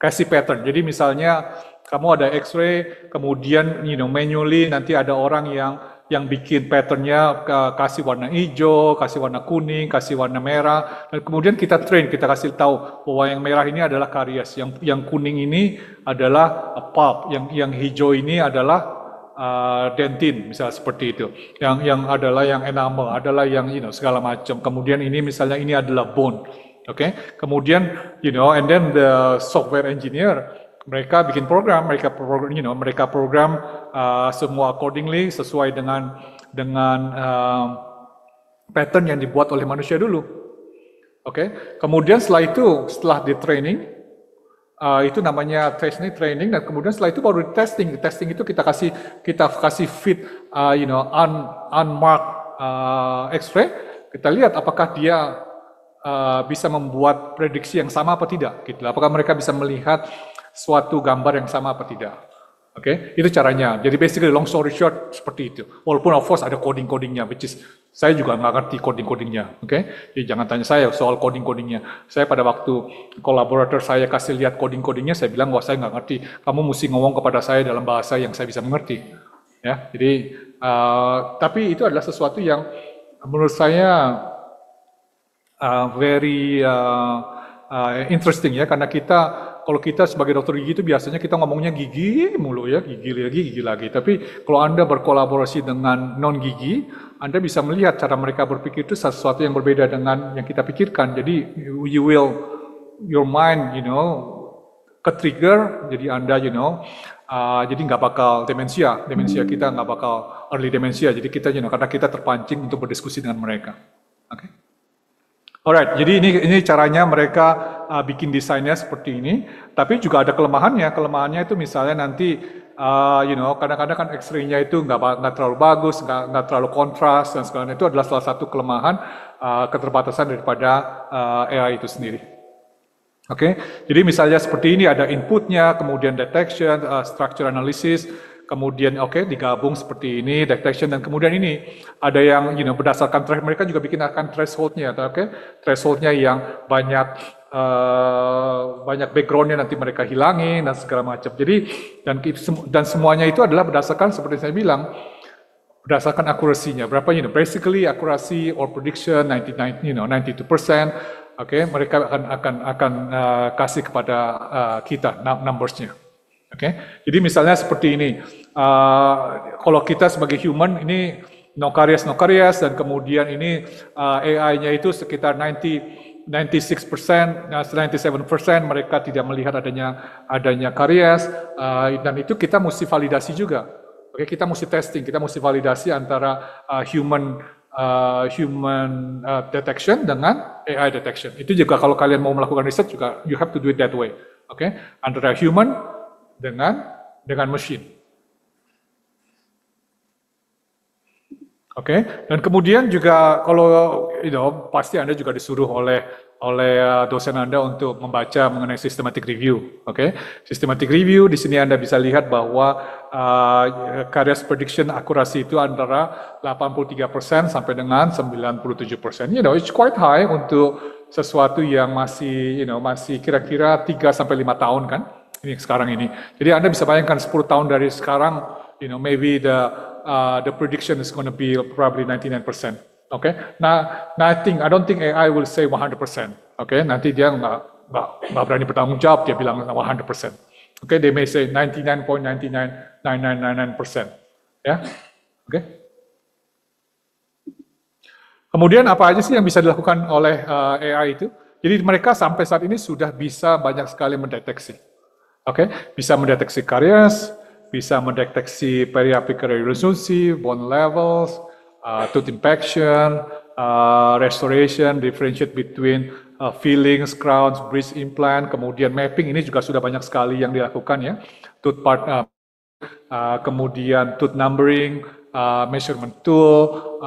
Speaker 5: kasih pattern. Jadi misalnya kamu ada X-ray, kemudian manually nanti ada orang yang bikin patternnya, kasih warna hijau, kasih warna kuning, kasih warna merah, dan kemudian kita train, kita kasih tahu bahwa yang merah ini adalah karies, yang kuning ini adalah pulp, yang hijau ini adalah dentin, misalnya seperti itu, yang adalah yang enamel, adalah yang segala macam. Kemudian ini misalnya ini adalah bone, oke? Kemudian and then the software engineer mereka bikin program, mereka program semua accordingly sesuai dengan pattern yang dibuat oleh manusia dulu. Oke. Kemudian setelah di training, itu namanya training, dan kemudian setelah itu baru di testing. Testing itu kita kasih fit, unmarked X-ray. Kita lihat apakah dia bisa membuat prediksi yang sama apa tidak. Gitu. Apakah mereka bisa melihat suatu gambar yang sama apa tidak. Oke, itu caranya. Jadi basically long story short seperti itu. Walaupun of course ada coding-codingnya, which is saya juga nggak ngerti coding-codingnya. Oke, jadi jangan tanya saya soal coding-codingnya. Saya pada waktu kolaborator saya kasih lihat coding-codingnya, saya bilang wah saya nggak ngerti. Kamu mesti ngomong kepada saya dalam bahasa yang saya bisa mengerti. Ya, jadi tapi itu adalah sesuatu yang menurut saya very interesting ya, karena kalau kita sebagai dokter gigi itu biasanya kita ngomongnya gigi mulu ya, gigi lagi. Tapi kalau Anda berkolaborasi dengan non-gigi, Anda bisa melihat cara mereka berpikir itu sesuatu yang berbeda dengan yang kita pikirkan. Jadi your mind, ke-trigger, jadi Anda, jadi nggak bakal demensia kita nggak bakal early demensia. Jadi kita, karena kita terpancing untuk berdiskusi dengan mereka. Oke. Alright, jadi ini caranya mereka bikin desainnya seperti ini, tapi juga ada kelemahannya. Kelemahannya itu misalnya nanti, kadang-kadang kan X-ray-nya itu nggak terlalu bagus, nggak terlalu kontras dan segala itu adalah salah satu kelemahan keterbatasan daripada AI itu sendiri. Oke, jadi misalnya seperti ini ada inputnya, kemudian detection, structure analysis. Kemudian digabung seperti ini, detection, dan kemudian ini ada yang berdasarkan mereka juga bikin akan threshold-nya, threshold-nya yang banyak background-nya nanti mereka hilangin dan segala macam. Jadi dan semuanya itu adalah berdasarkan seperti saya bilang, berdasarkan akurasinya berapa, basically akurasi or prediction 92%. Mereka akan kasih kepada kita numbers-nya. Jadi misalnya seperti ini, kalau kita sebagai human ini no karies, dan kemudian ini AI-nya itu sekitar 96%, 97% mereka tidak melihat adanya karies, dan itu kita mesti validasi juga. Kita mesti testing, kita mesti validasi antara human detection dengan AI detection. Itu juga kalau kalian mau melakukan riset juga you have to do it that way. Antara human dengan mesin. Oke, dan kemudian juga kalau pasti Anda juga disuruh oleh dosen Anda untuk membaca mengenai systematic review. Oke, systematic review di sini Anda bisa lihat bahwa Karias prediction akurasi itu antara 83% sampai dengan 97%. It's quite high untuk sesuatu yang masih kira-kira 3 sampai 5 tahun kan. Ini sekarang ini. Jadi Anda bisa bayangkan 10 tahun dari sekarang, maybe the prediction is going to be probably 99%. Okay? Nah, I don't think AI will say 100%. Okay? Nanti dia nggak berani bertanggung jawab, dia bilang 100%. Okay? They may say 99.999999%. Ya? Okay? Kemudian apa aja sih yang bisa dilakukan oleh AI itu? Jadi mereka sampai saat ini sudah bisa banyak sekali mendeteksi. Oke? Bisa mendeteksi karies, bisa mendeteksi periapical resolusi, bone levels, tooth infection, restoration, differentiate between fillings, crowns, bridge implant, kemudian mapping ini juga sudah banyak sekali yang dilakukan ya. Tooth part, kemudian tooth numbering, measurement tool,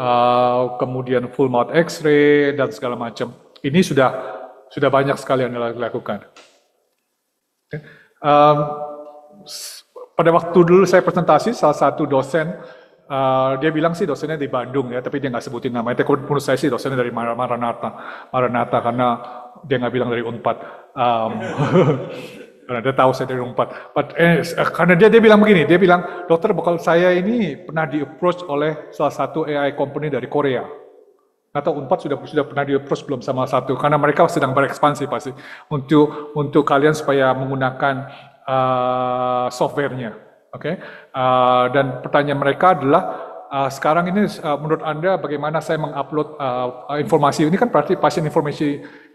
Speaker 5: kemudian full mouth X-ray dan segala macam. Ini sudah banyak sekali yang dilakukan. Okay. Pada waktu dulu saya presentasi, salah satu dosen, dia bilang sih dosennya di Bandung ya, tapi dia nggak sebutin namanya. Tapi menurut saya sih dosennya dari Maranatha karena dia nggak bilang dari Unpad. Karena dia tahu saya dari Unpad. Karena dia bilang begini, dia bilang, dokter bakal saya ini pernah di-approach oleh salah satu AI company dari Korea. Atau Unpad sudah pernah di-approach belum sama satu, karena mereka sedang berekspansi pasti untuk kalian supaya menggunakan softwarenya, oke? Dan pertanyaan mereka adalah sekarang ini menurut Anda bagaimana saya mengupload informasi ini kan berarti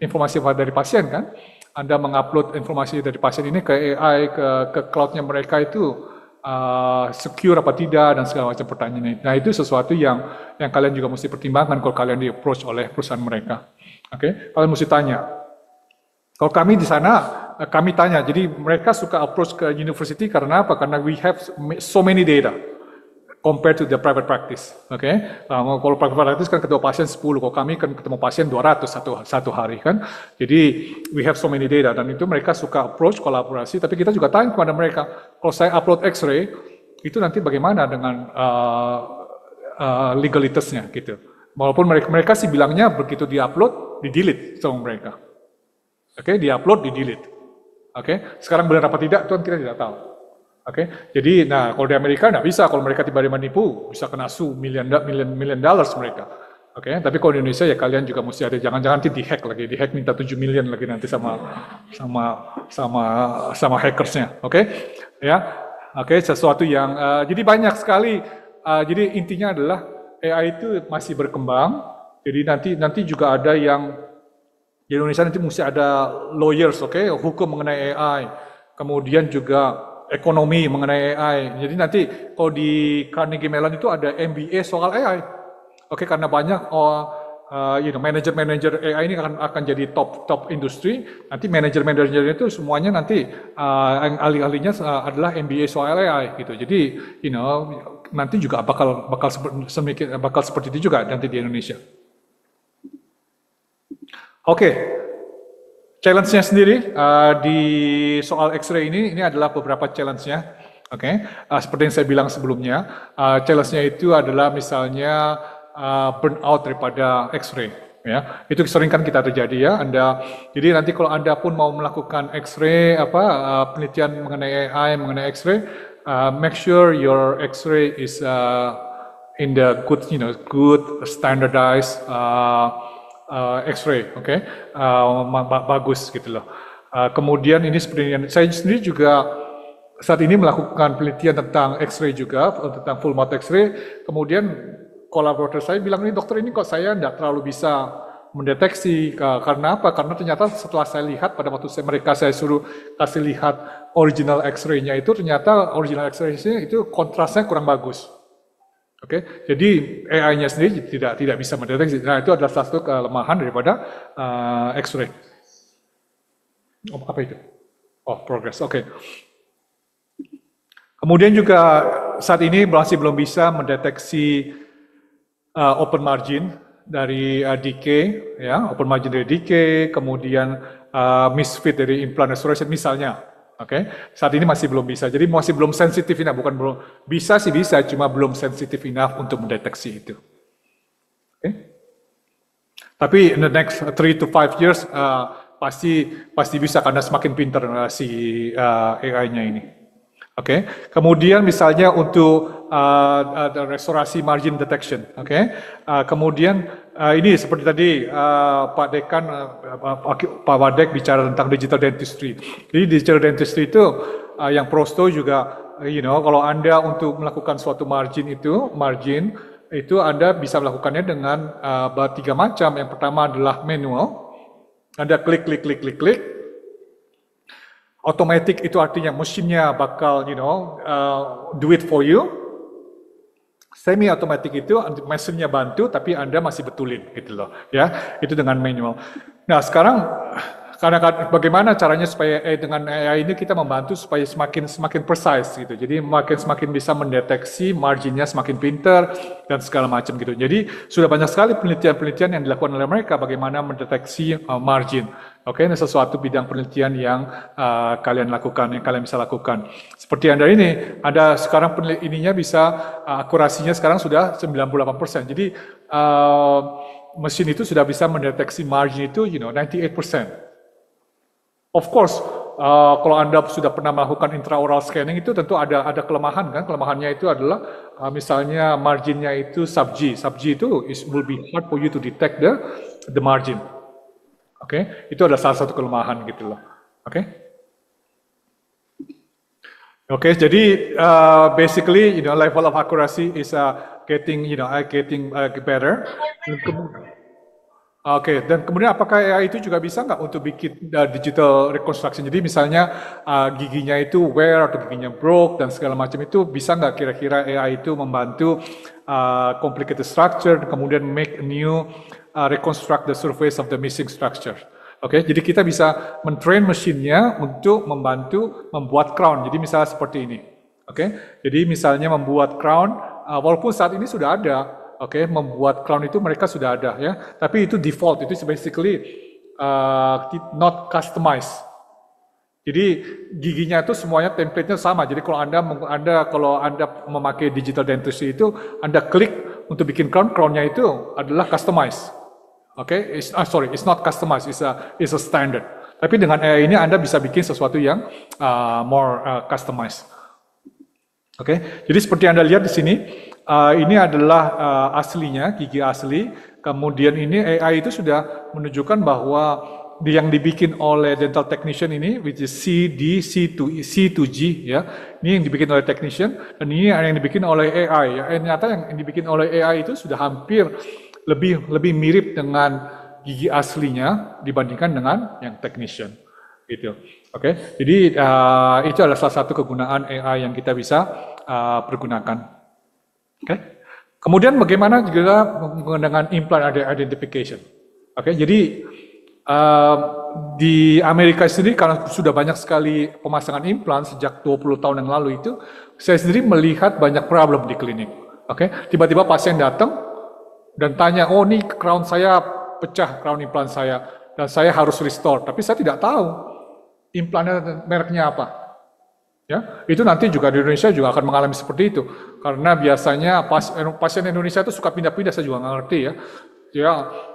Speaker 5: informasi dari pasien kan? Anda mengupload informasi dari pasien ini ke AI ke cloudnya mereka itu secure apa tidak dan segala macam pertanyaan ini. Nah itu sesuatu yang kalian juga mesti pertimbangkan kalau kalian di approach oleh perusahaan mereka, oke? Kalian mesti tanya. Kalau kami di sana, kami tanya, jadi mereka suka approach ke university karena apa? Karena we have so many data compared to the private practice. Oke, kalau private practice kan ketemu pasien 10, kalau kami kan ketemu pasien 200 satu hari kan. Jadi we have so many data dan itu mereka suka approach kolaborasi. Tapi kita juga tanya kepada mereka, kalau saya upload X-ray itu nanti bagaimana dengan legalitasnya gitu. Walaupun mereka sih bilangnya begitu di-upload, di-delete sama mereka. Oke, di-upload, di-delete. Oke, sekarang benar apa tidak itu kan kita tidak tahu. Oke, jadi kalau di Amerika nggak bisa, kalau mereka tiba-tiba menipu bisa kena million dollars mereka. Oke, tapi kalau di Indonesia ya kalian juga mesti ada, jangan-jangan nanti dihack minta 7 million lagi nanti sama hackersnya. Oke, ya, oke, sesuatu yang jadi banyak sekali. Jadi intinya adalah AI itu masih berkembang. Jadi nanti juga ada yang di Indonesia nanti mesti ada lawyers, oke, hukum mengenai AI, kemudian juga ekonomi mengenai AI. Jadi nanti kalau di Carnegie Mellon itu ada MBA soal AI, oke, karena banyak manajer AI ini akan jadi top industri. Nanti manajer itu semuanya nanti yang ahli-ahlinya adalah MBA soal AI gitu. Jadi nanti juga bakal seperti itu juga nanti di Indonesia. Oke, challenge-nya sendiri di soal X-ray ini adalah beberapa challenge-nya. Oke, seperti yang saya bilang sebelumnya, challenge-nya itu adalah misalnya burnout daripada X-ray. Ya, itu sering kan kita terjadi ya. Jadi nanti kalau Anda pun mau melakukan X-ray penelitian mengenai AI, mengenai X-ray, make sure your X-ray is in the good standardized X-ray, oke, bagus gitu loh. Kemudian ini seperti yang saya sendiri juga saat ini melakukan penelitian tentang X-ray juga, tentang full mouth X-ray. Kemudian kolaborator saya bilang, ini dokter ini kok saya tidak terlalu bisa mendeteksi, karena apa? Karena ternyata setelah saya lihat pada waktu saya suruh kasih lihat original X-ray-nya itu, ternyata original X-ray-nya itu kontrasnya kurang bagus. Oke, jadi AI-nya sendiri tidak bisa mendeteksi. Nah, itu adalah satu kelemahan daripada X-ray. Apa itu? Oh, progress. Oke. Kemudian juga saat ini masih belum bisa mendeteksi open margin dari decay, ya, open margin dari decay, kemudian misfit dari implant restoration misalnya. Oke, saat ini masih belum bisa. Jadi masih belum sensitif enough, bukan belum bisa sih bisa, cuma belum sensitif enough untuk mendeteksi itu. Oke. Tapi in the next 3 to 5 years pasti bisa karena semakin pintar si AI-nya ini. Oke. Kemudian misalnya untuk restorasi margin detection. Oke. Kemudian ini seperti tadi Pak Dekan, Pak Wadek bicara tentang digital dentistry. Jadi digital dentistry itu yang prosto juga, kalau Anda untuk melakukan suatu margin itu Anda bisa melakukannya dengan 3 macam. Yang pertama adalah manual. Anda klik. Automatic itu artinya mesinnya bakal, do it for you. Semi automatic itu mesinnya bantu, tapi Anda masih betulin, gitu loh, ya. Itu dengan manual. Nah, sekarang karena bagaimana caranya supaya dengan AI ini kita membantu supaya semakin precise gitu. Jadi semakin bisa mendeteksi marginnya semakin pintar dan segala macam gitu. Jadi sudah banyak sekali penelitian-penelitian yang dilakukan oleh mereka bagaimana mendeteksi margin. Oke, ini sesuatu bidang penelitian yang kalian lakukan, yang kalian bisa lakukan. Seperti Anda ini, ada sekarang ininya bisa akurasinya sekarang sudah 98%. Jadi mesin itu sudah bisa mendeteksi margin itu 98%. Of course, kalau Anda sudah pernah melakukan intraoral scanning itu tentu ada kelemahan kan. Kelemahannya itu adalah misalnya marginnya itu sub-G. Sub-G itu will be hard for you to detect the margin. Oke, itu adalah salah satu kelemahan gitu loh. Oke, jadi basically level of accuracy is getting better. Oke, dan kemudian apakah AI itu juga bisa nggak untuk bikin digital reconstruction? Jadi misalnya giginya itu wear atau giginya broke dan segala macam itu bisa nggak kira-kira AI itu membantu complicated structure, kemudian make a new reconstruct the surface of the missing structure. Oke, jadi kita bisa mentrain mesinnya untuk membantu membuat crown. Jadi misalnya seperti ini. Oke, jadi misalnya membuat crown, walaupun saat ini sudah ada. Oke, membuat crown itu mereka sudah ada ya, tapi itu default, itu basically not customized. Jadi giginya itu semuanya template-nya sama. Jadi kalau Anda memakai digital dentistry itu Anda klik untuk bikin crown-nya itu adalah customized. Oke, it's not customized, it's a standard. Tapi dengan AI ini Anda bisa bikin sesuatu yang more customized. Oke, jadi seperti Anda lihat di sini. Ini adalah aslinya, gigi asli. Kemudian ini AI itu sudah menunjukkan bahwa yang dibikin oleh dental technician ini, which is C2G, ya. Ini yang dibikin oleh technician, dan ini yang dibikin oleh AI. Ya. Ternyata yang dibikin oleh AI itu sudah hampir lebih mirip dengan gigi aslinya dibandingkan dengan yang technician. Gitu. Oke, jadi itu adalah salah satu kegunaan AI yang kita bisa pergunakan. Oke. Kemudian bagaimana juga dengan implant identification? Oke, jadi di Amerika sendiri karena sudah banyak sekali pemasangan implan sejak 20 tahun yang lalu itu, saya sendiri melihat banyak problem di klinik. Oke, tiba-tiba pasien datang dan tanya, oh ini crown saya pecah, crown implan saya, dan saya harus restore, tapi saya tidak tahu implannya mereknya apa. Ya, itu nanti juga di Indonesia juga akan mengalami seperti itu, karena biasanya pasien Indonesia itu suka pindah-pindah, saya juga nggak ngerti ya. Dia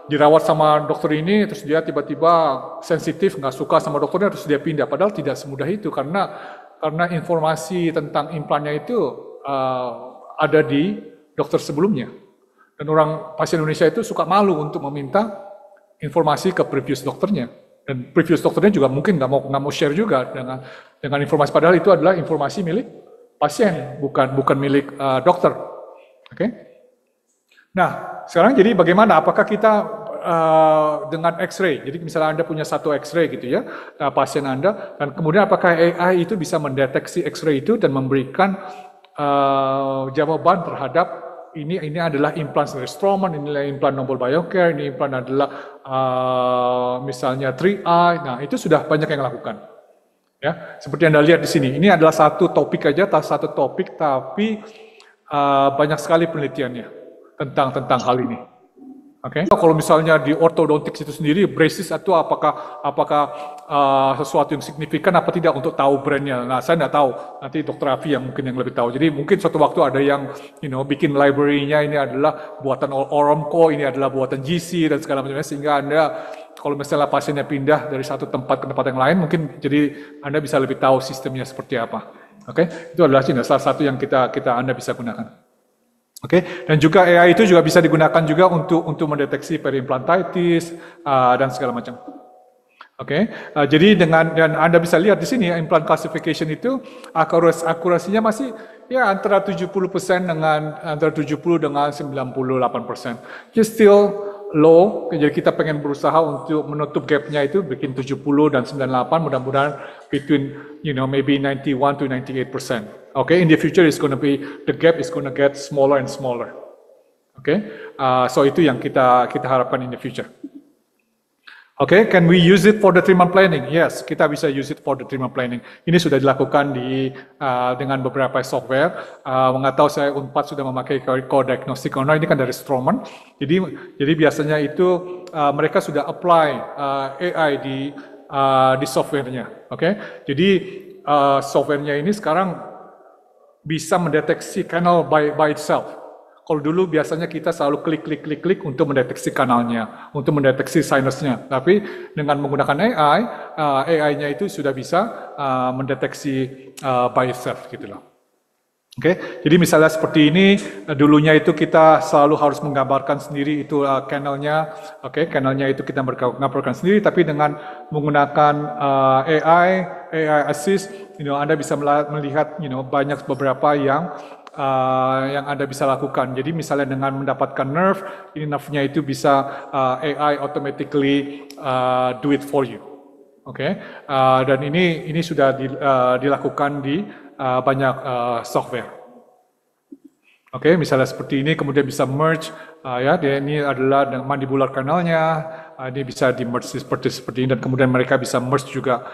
Speaker 5: dirawat sama dokter ini, terus dia tiba-tiba sensitif, nggak suka sama dokternya, terus dia pindah. Padahal tidak semudah itu, karena informasi tentang implannya itu ada di dokter sebelumnya. Dan pasien Indonesia itu suka malu untuk meminta informasi ke previous dokternya. Dan previous dokternya juga mungkin nggak mau share juga dengan informasi, padahal itu adalah informasi milik pasien, bukan milik dokter. Oke? Nah, sekarang jadi bagaimana? Apakah kita dengan X-ray? Jadi misalnya Anda punya satu X-ray gitu ya, pasien Anda, dan kemudian apakah AI itu bisa mendeteksi X-ray itu dan memberikan jawaban terhadap ini adalah implan Straumann, ini adalah implan Nobel Biocare, ini implan adalah misalnya 3i. Nah, itu sudah banyak yang lakukan. Ya, seperti Anda lihat di sini. Ini adalah satu topik aja, tapi banyak sekali penelitiannya. tentang hal ini. Oke. Kalau misalnya di ortodontics itu sendiri, braces itu apakah sesuatu yang signifikan apa tidak untuk tahu brandnya? Nah, saya nggak tahu. Nanti Dr. Afi yang mungkin yang lebih tahu. Jadi mungkin suatu waktu ada yang, bikin library-nya ini adalah buatan Oromco, ini adalah buatan GC dan segala macamnya, sehingga Anda kalau misalnya pasiennya pindah dari satu tempat ke tempat yang lain, mungkin jadi Anda bisa lebih tahu sistemnya seperti apa. Oke, itu adalah salah satu yang Anda bisa gunakan. Oke, dan juga AI itu juga bisa digunakan juga untuk mendeteksi periimplantitis dan segala macam. Oke, jadi dan Anda bisa lihat di sini implant classification itu akurasinya masih ya antara 70% dengan 98%. Just still low, jadi kita pengen berusaha untuk menutup gapnya itu bikin 70 dan 98, mudah-mudahan between maybe 91 to 98%. Okay, in the future the gap is gonna get smaller and smaller. Okay, so itu yang kita harapkan in the future. Okay, can we use it for the treatment planning? Yes, kita bisa use it for the treatment planning. Ini sudah dilakukan dengan beberapa software. Nggak tahu saya Unpad sudah memakai core diagnostic karena ini kan dari Stroman. Jadi biasanya itu mereka sudah apply AI di softwarenya. Okay, jadi softwarenya ini sekarang bisa mendeteksi kanal by itself. Kalau dulu biasanya kita selalu klik untuk mendeteksi kanalnya, untuk mendeteksi sinusnya. Tapi dengan menggunakan AI-nya itu sudah bisa mendeteksi by itself gitu loh. Oke, jadi misalnya seperti ini, dulunya itu kita selalu harus menggambarkan sendiri itu kanalnya. Oke, kanalnya itu kita menggambarkan sendiri, tapi dengan menggunakan AI assist, Anda bisa melihat banyak beberapa yang Anda bisa lakukan. Jadi misalnya dengan mendapatkan nerve, ini nerve-nya itu bisa AI automatically do it for you. Oke, dan ini sudah dilakukan di banyak software. Oke, misalnya seperti ini, kemudian bisa merge, ini adalah mandibular kanalnya, ini bisa di merge seperti ini, dan kemudian mereka bisa merge juga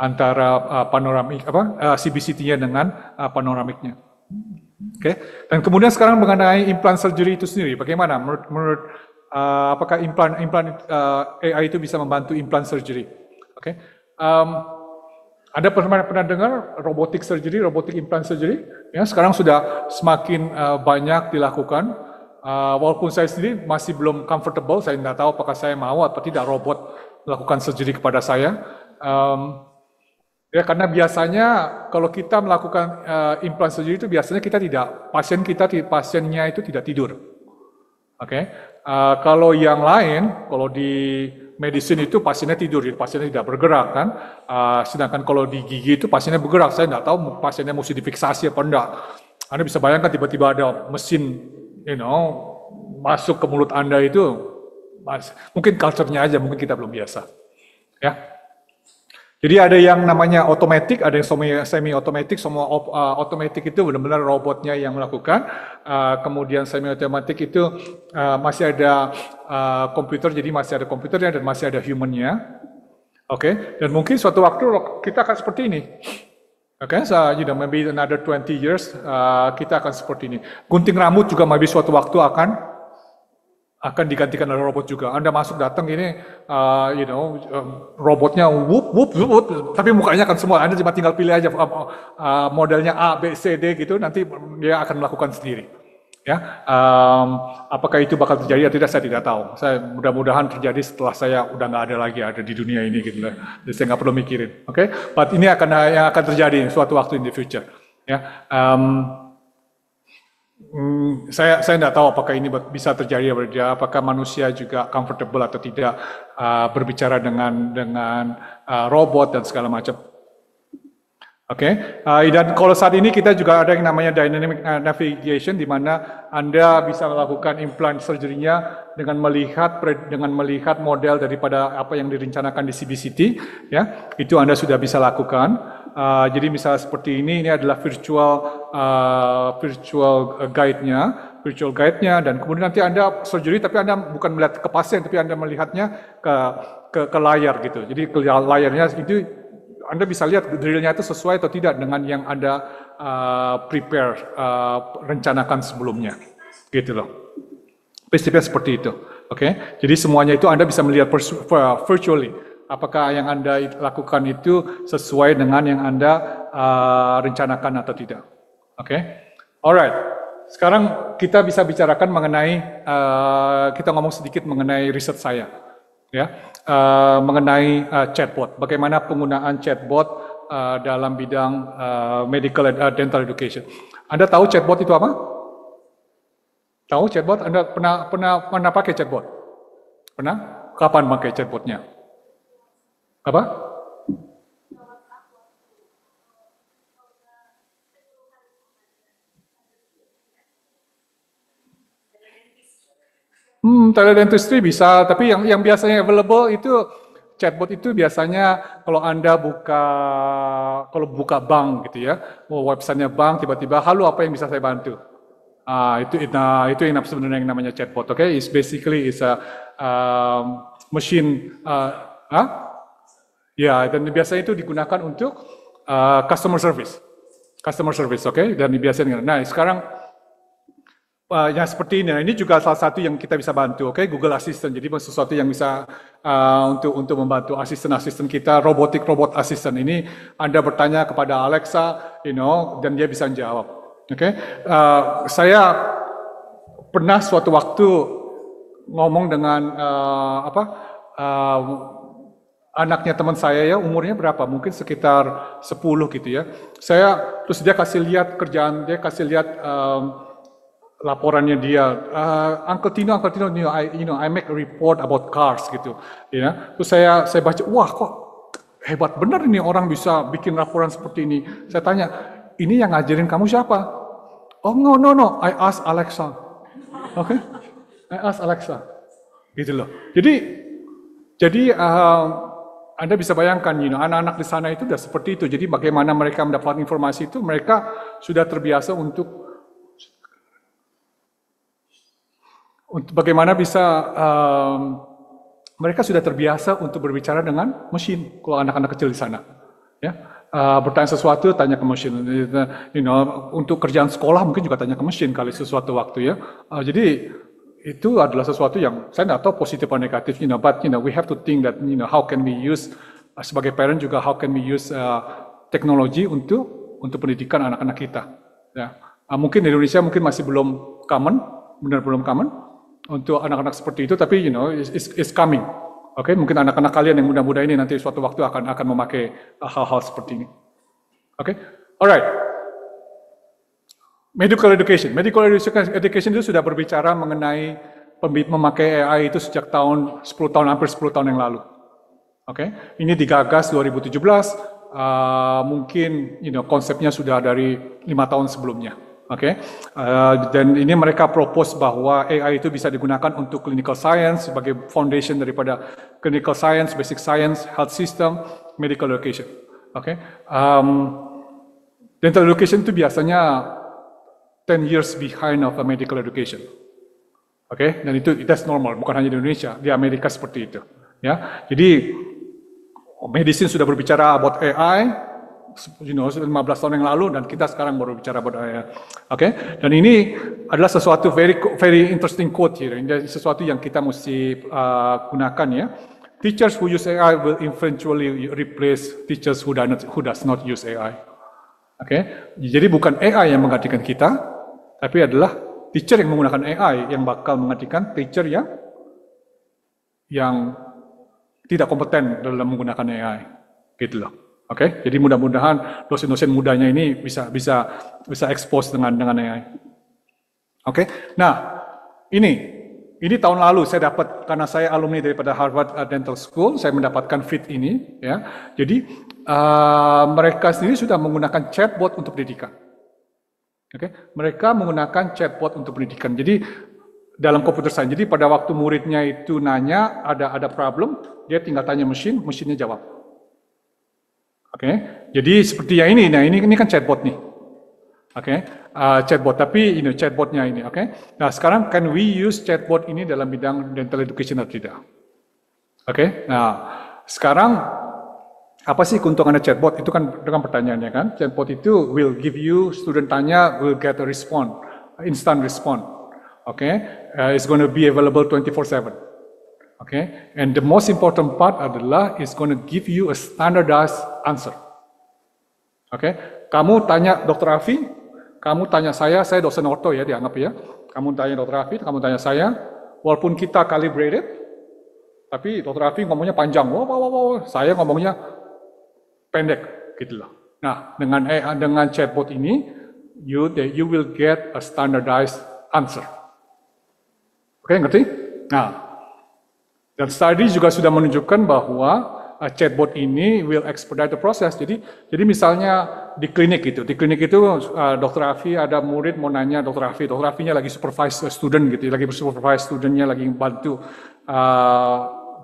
Speaker 5: antara panoramik CBCT-nya dengan panoramiknya. Oke, dan kemudian sekarang mengenai implant surgery itu sendiri, bagaimana menurut apakah implant AI itu bisa membantu implant surgery? Oke. Anda pernah dengar robotic implant surgery? Ya, sekarang sudah semakin banyak dilakukan. Walaupun saya sendiri masih belum comfortable, saya tidak tahu apakah saya mau atau tidak robot melakukan surgery kepada saya. Karena biasanya kalau kita melakukan implant surgery itu biasanya pasiennya itu tidak tidur. Oke. Kalau yang lain, kalau di medicine itu pasiennya tidur, pasiennya tidak bergerak kan. Sedangkan kalau di gigi itu pasiennya bergerak. Saya tidak tahu pasiennya mesti difiksasi apa enggak. Anda bisa bayangkan tiba-tiba ada mesin, masuk ke mulut Anda itu, mungkin culture-nya aja, mungkin kita belum biasa. Ya. Jadi ada yang namanya automatic, ada yang semi-automatic, semua automatic itu benar-benar robotnya yang melakukan. Kemudian semi-automatic itu masih ada komputer, jadi masih ada komputernya dan masih ada human-nya. Oke, dan mungkin suatu waktu kita akan seperti ini. Oke, so, maybe another 20 years kita akan seperti ini. Gunting rambut juga maybe suatu waktu akan digantikan oleh robot juga. Anda masuk datang ini, robotnya whoop, tapi mukanya akan semua. Anda cuma tinggal pilih aja modelnya A, B, C, D gitu. Nanti dia akan melakukan sendiri. Ya, apakah itu bakal terjadi atau tidak? Saya tidak tahu. Saya mudah-mudahan terjadi setelah saya udah nggak ada di dunia ini gitu lah. Jadi saya nggak perlu mikirin. Oke, but ini yang akan terjadi suatu waktu in the future. Ya. Saya tidak tahu apakah ini bisa terjadi, apakah manusia juga comfortable atau tidak berbicara dengan robot dan segala macam. Oke, dan kalau saat ini kita juga ada yang namanya dynamic navigation, di mana Anda bisa melakukan implant surgery-nya dengan melihat model daripada apa yang direncanakan di CBCT, ya, itu Anda sudah bisa lakukan. Jadi misalnya seperti ini adalah virtual guide-nya, dan kemudian nanti Anda surgery, tapi Anda bukan melihat ke pasien, tapi Anda melihatnya ke layar gitu. Jadi ke layarnya itu Anda bisa lihat drillnya itu sesuai atau tidak dengan yang Anda rencanakan sebelumnya. gitu loh. Prinsipnya seperti itu. Oke, jadi semuanya itu Anda bisa melihat virtually. Apakah yang Anda lakukan itu sesuai dengan yang Anda rencanakan atau tidak. Oke, alright. Sekarang kita bisa bicarakan mengenai, kita ngomong sedikit mengenai riset saya. Ya, mengenai chatbot. Bagaimana penggunaan chatbot dalam bidang medical and dental education. Anda tahu chatbot itu apa? Tahu chatbot? Anda pernah pakai chatbot? Pernah? Kapan pakai chatbotnya? Apa? Teledentistry bisa, tapi yang biasanya available itu chatbot itu biasanya kalau Anda buka bank gitu ya, websitenya bank, tiba-tiba halo apa yang bisa saya bantu? Itu yang sebenarnya yang namanya chatbot, oke? It's basically a machine, ya, dan biasanya itu digunakan untuk customer service, oke? Dan biasanya, nah sekarang yang seperti ini, nah, ini juga salah satu yang kita bisa bantu, oke? Google Assistant, jadi sesuatu yang bisa untuk membantu asisten kita, robot assistant. Ini Anda bertanya kepada Alexa, dan dia bisa menjawab, oke? Saya pernah suatu waktu ngomong dengan anaknya teman saya ya, umurnya berapa? Mungkin sekitar 10 gitu ya. Terus dia kasih lihat kerjaan, dia kasih lihat laporannya dia, Uncle Tino, I make a report about cars gitu, ya. Terus saya baca, wah kok hebat benar ini orang bisa bikin laporan seperti ini. Saya tanya, ini yang ngajarin kamu siapa? Oh no, I ask Alexa, oke? I ask Alexa, gitu loh. Jadi Anda bisa bayangkan, anak-anak di sana itu udah seperti itu. Jadi bagaimana mereka mendapatkan informasi itu, mereka sudah terbiasa untuk bagaimana bisa mereka sudah terbiasa untuk berbicara dengan mesin kalau anak-anak kecil di sana, ya. Bertanya sesuatu tanya ke mesin, untuk kerjaan sekolah mungkin juga tanya ke mesin kali sesuatu waktu ya. Jadi itu adalah sesuatu yang saya tidak tahu positif atau negatif, but we have to think that how can we use sebagai parent juga how can we use teknologi untuk pendidikan anak-anak kita, ya. Mungkin di Indonesia mungkin masih belum common, benar belum common untuk anak-anak seperti itu, tapi it's coming. Oke, mungkin anak-anak kalian yang muda-muda ini nanti suatu waktu akan memakai hal-hal seperti ini. Oke, alright. Medical education itu sudah berbicara mengenai memakai AI itu sejak hampir 10 tahun yang lalu. Oke, ini digagas 2017. Mungkin konsepnya sudah dari 5 tahun sebelumnya. Oke, dan ini mereka propose bahwa AI itu bisa digunakan untuk clinical science sebagai foundation daripada clinical science, basic science, health system, medical education. Oke, dental education itu biasanya 10 years behind of a medical education. Oke, dan that's normal, bukan hanya di Indonesia, di Amerika seperti itu. Ya, jadi medicine sudah berbicara about AI. 15 tahun yang lalu, dan kita sekarang baru bicara about AI. Oke, dan ini adalah sesuatu very interesting quote here. Ini sesuatu yang kita mesti gunakan ya. Teachers who use AI will eventually replace teachers who does not use AI. Oke, jadi bukan AI yang menggantikan kita, tapi adalah teacher yang menggunakan AI yang bakal menggantikan teacher yang tidak kompeten dalam menggunakan AI, gitu loh. Oke, jadi mudah-mudahan dosen-dosen mudanya ini bisa expose dengan AI. Oke, nah ini tahun lalu saya dapat, karena saya alumni daripada Harvard Dental School, saya mendapatkan fit ini, ya. Jadi mereka sendiri sudah menggunakan chatbot untuk pendidikan. Oke, mereka menggunakan chatbot untuk pendidikan. Jadi dalam computer science, jadi pada waktu muridnya itu nanya ada problem, dia tinggal tanya mesinnya jawab. Oke, jadi seperti yang ini. Nah, ini kan chatbot nih. Oke, chatbot, tapi chatbotnya ini. Oke, nah sekarang can we use chatbot ini dalam bidang dental education atau tidak? Oke, nah sekarang apa sih keuntungannya chatbot? Itu kan dengan pertanyaannya kan. Chatbot itu will give you, student tanya, will get a response, instant response. Okay, it's going to be available 24/7. Okay, and the most important part adalah it's going to give you a standardized answer. Okay, kamu tanya Dr. Afi, kamu tanya saya dosen orto ya dianggap ya. Kamu tanya Dr. Afi, kamu tanya saya, walaupun kita calibrated, tapi Dr. Afi ngomongnya panjang, saya ngomongnya pendek, gitu loh. Nah, dengan chatbot ini, you will get a standardized answer. Oke, ngerti? Nah, dan study juga sudah menunjukkan bahwa chatbot ini will expedite the process. Jadi misalnya di klinik itu, Dr. Afi ada murid mau nanya Dr. Afinya lagi supervise student gitu, lagi supervise studentnya lagi bantu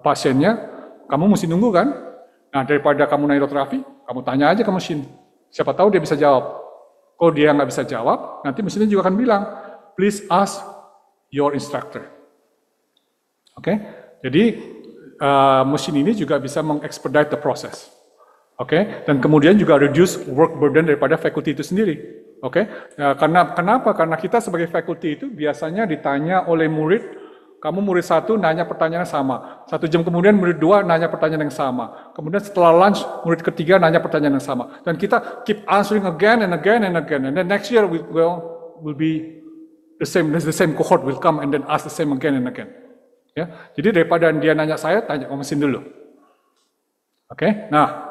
Speaker 5: pasiennya, kamu mesti nunggu kan? Nah, daripada kamu nanya Dr. Afi, kamu tanya aja ke mesin. Siapa tahu dia bisa jawab. Kalau dia nggak bisa jawab, nanti mesinnya juga akan bilang, please ask your instructor. Oke, jadi mesin ini juga bisa mengexpedite the process. Oke, dan kemudian juga reduce work burden daripada faculty itu sendiri. Oke, kenapa? Karena kita sebagai faculty itu biasanya ditanya oleh murid, kamu murid 1 nanya pertanyaan yang sama. 1 jam kemudian murid 2 nanya pertanyaan yang sama. Kemudian setelah lunch, murid ketiga nanya pertanyaan yang sama. Dan kita keep answering again and again and again. And then next year will be the same cohort will come and then ask the same again and again. Ya, jadi daripada dia nanya saya, tanya ke mesin dulu. Oke, nah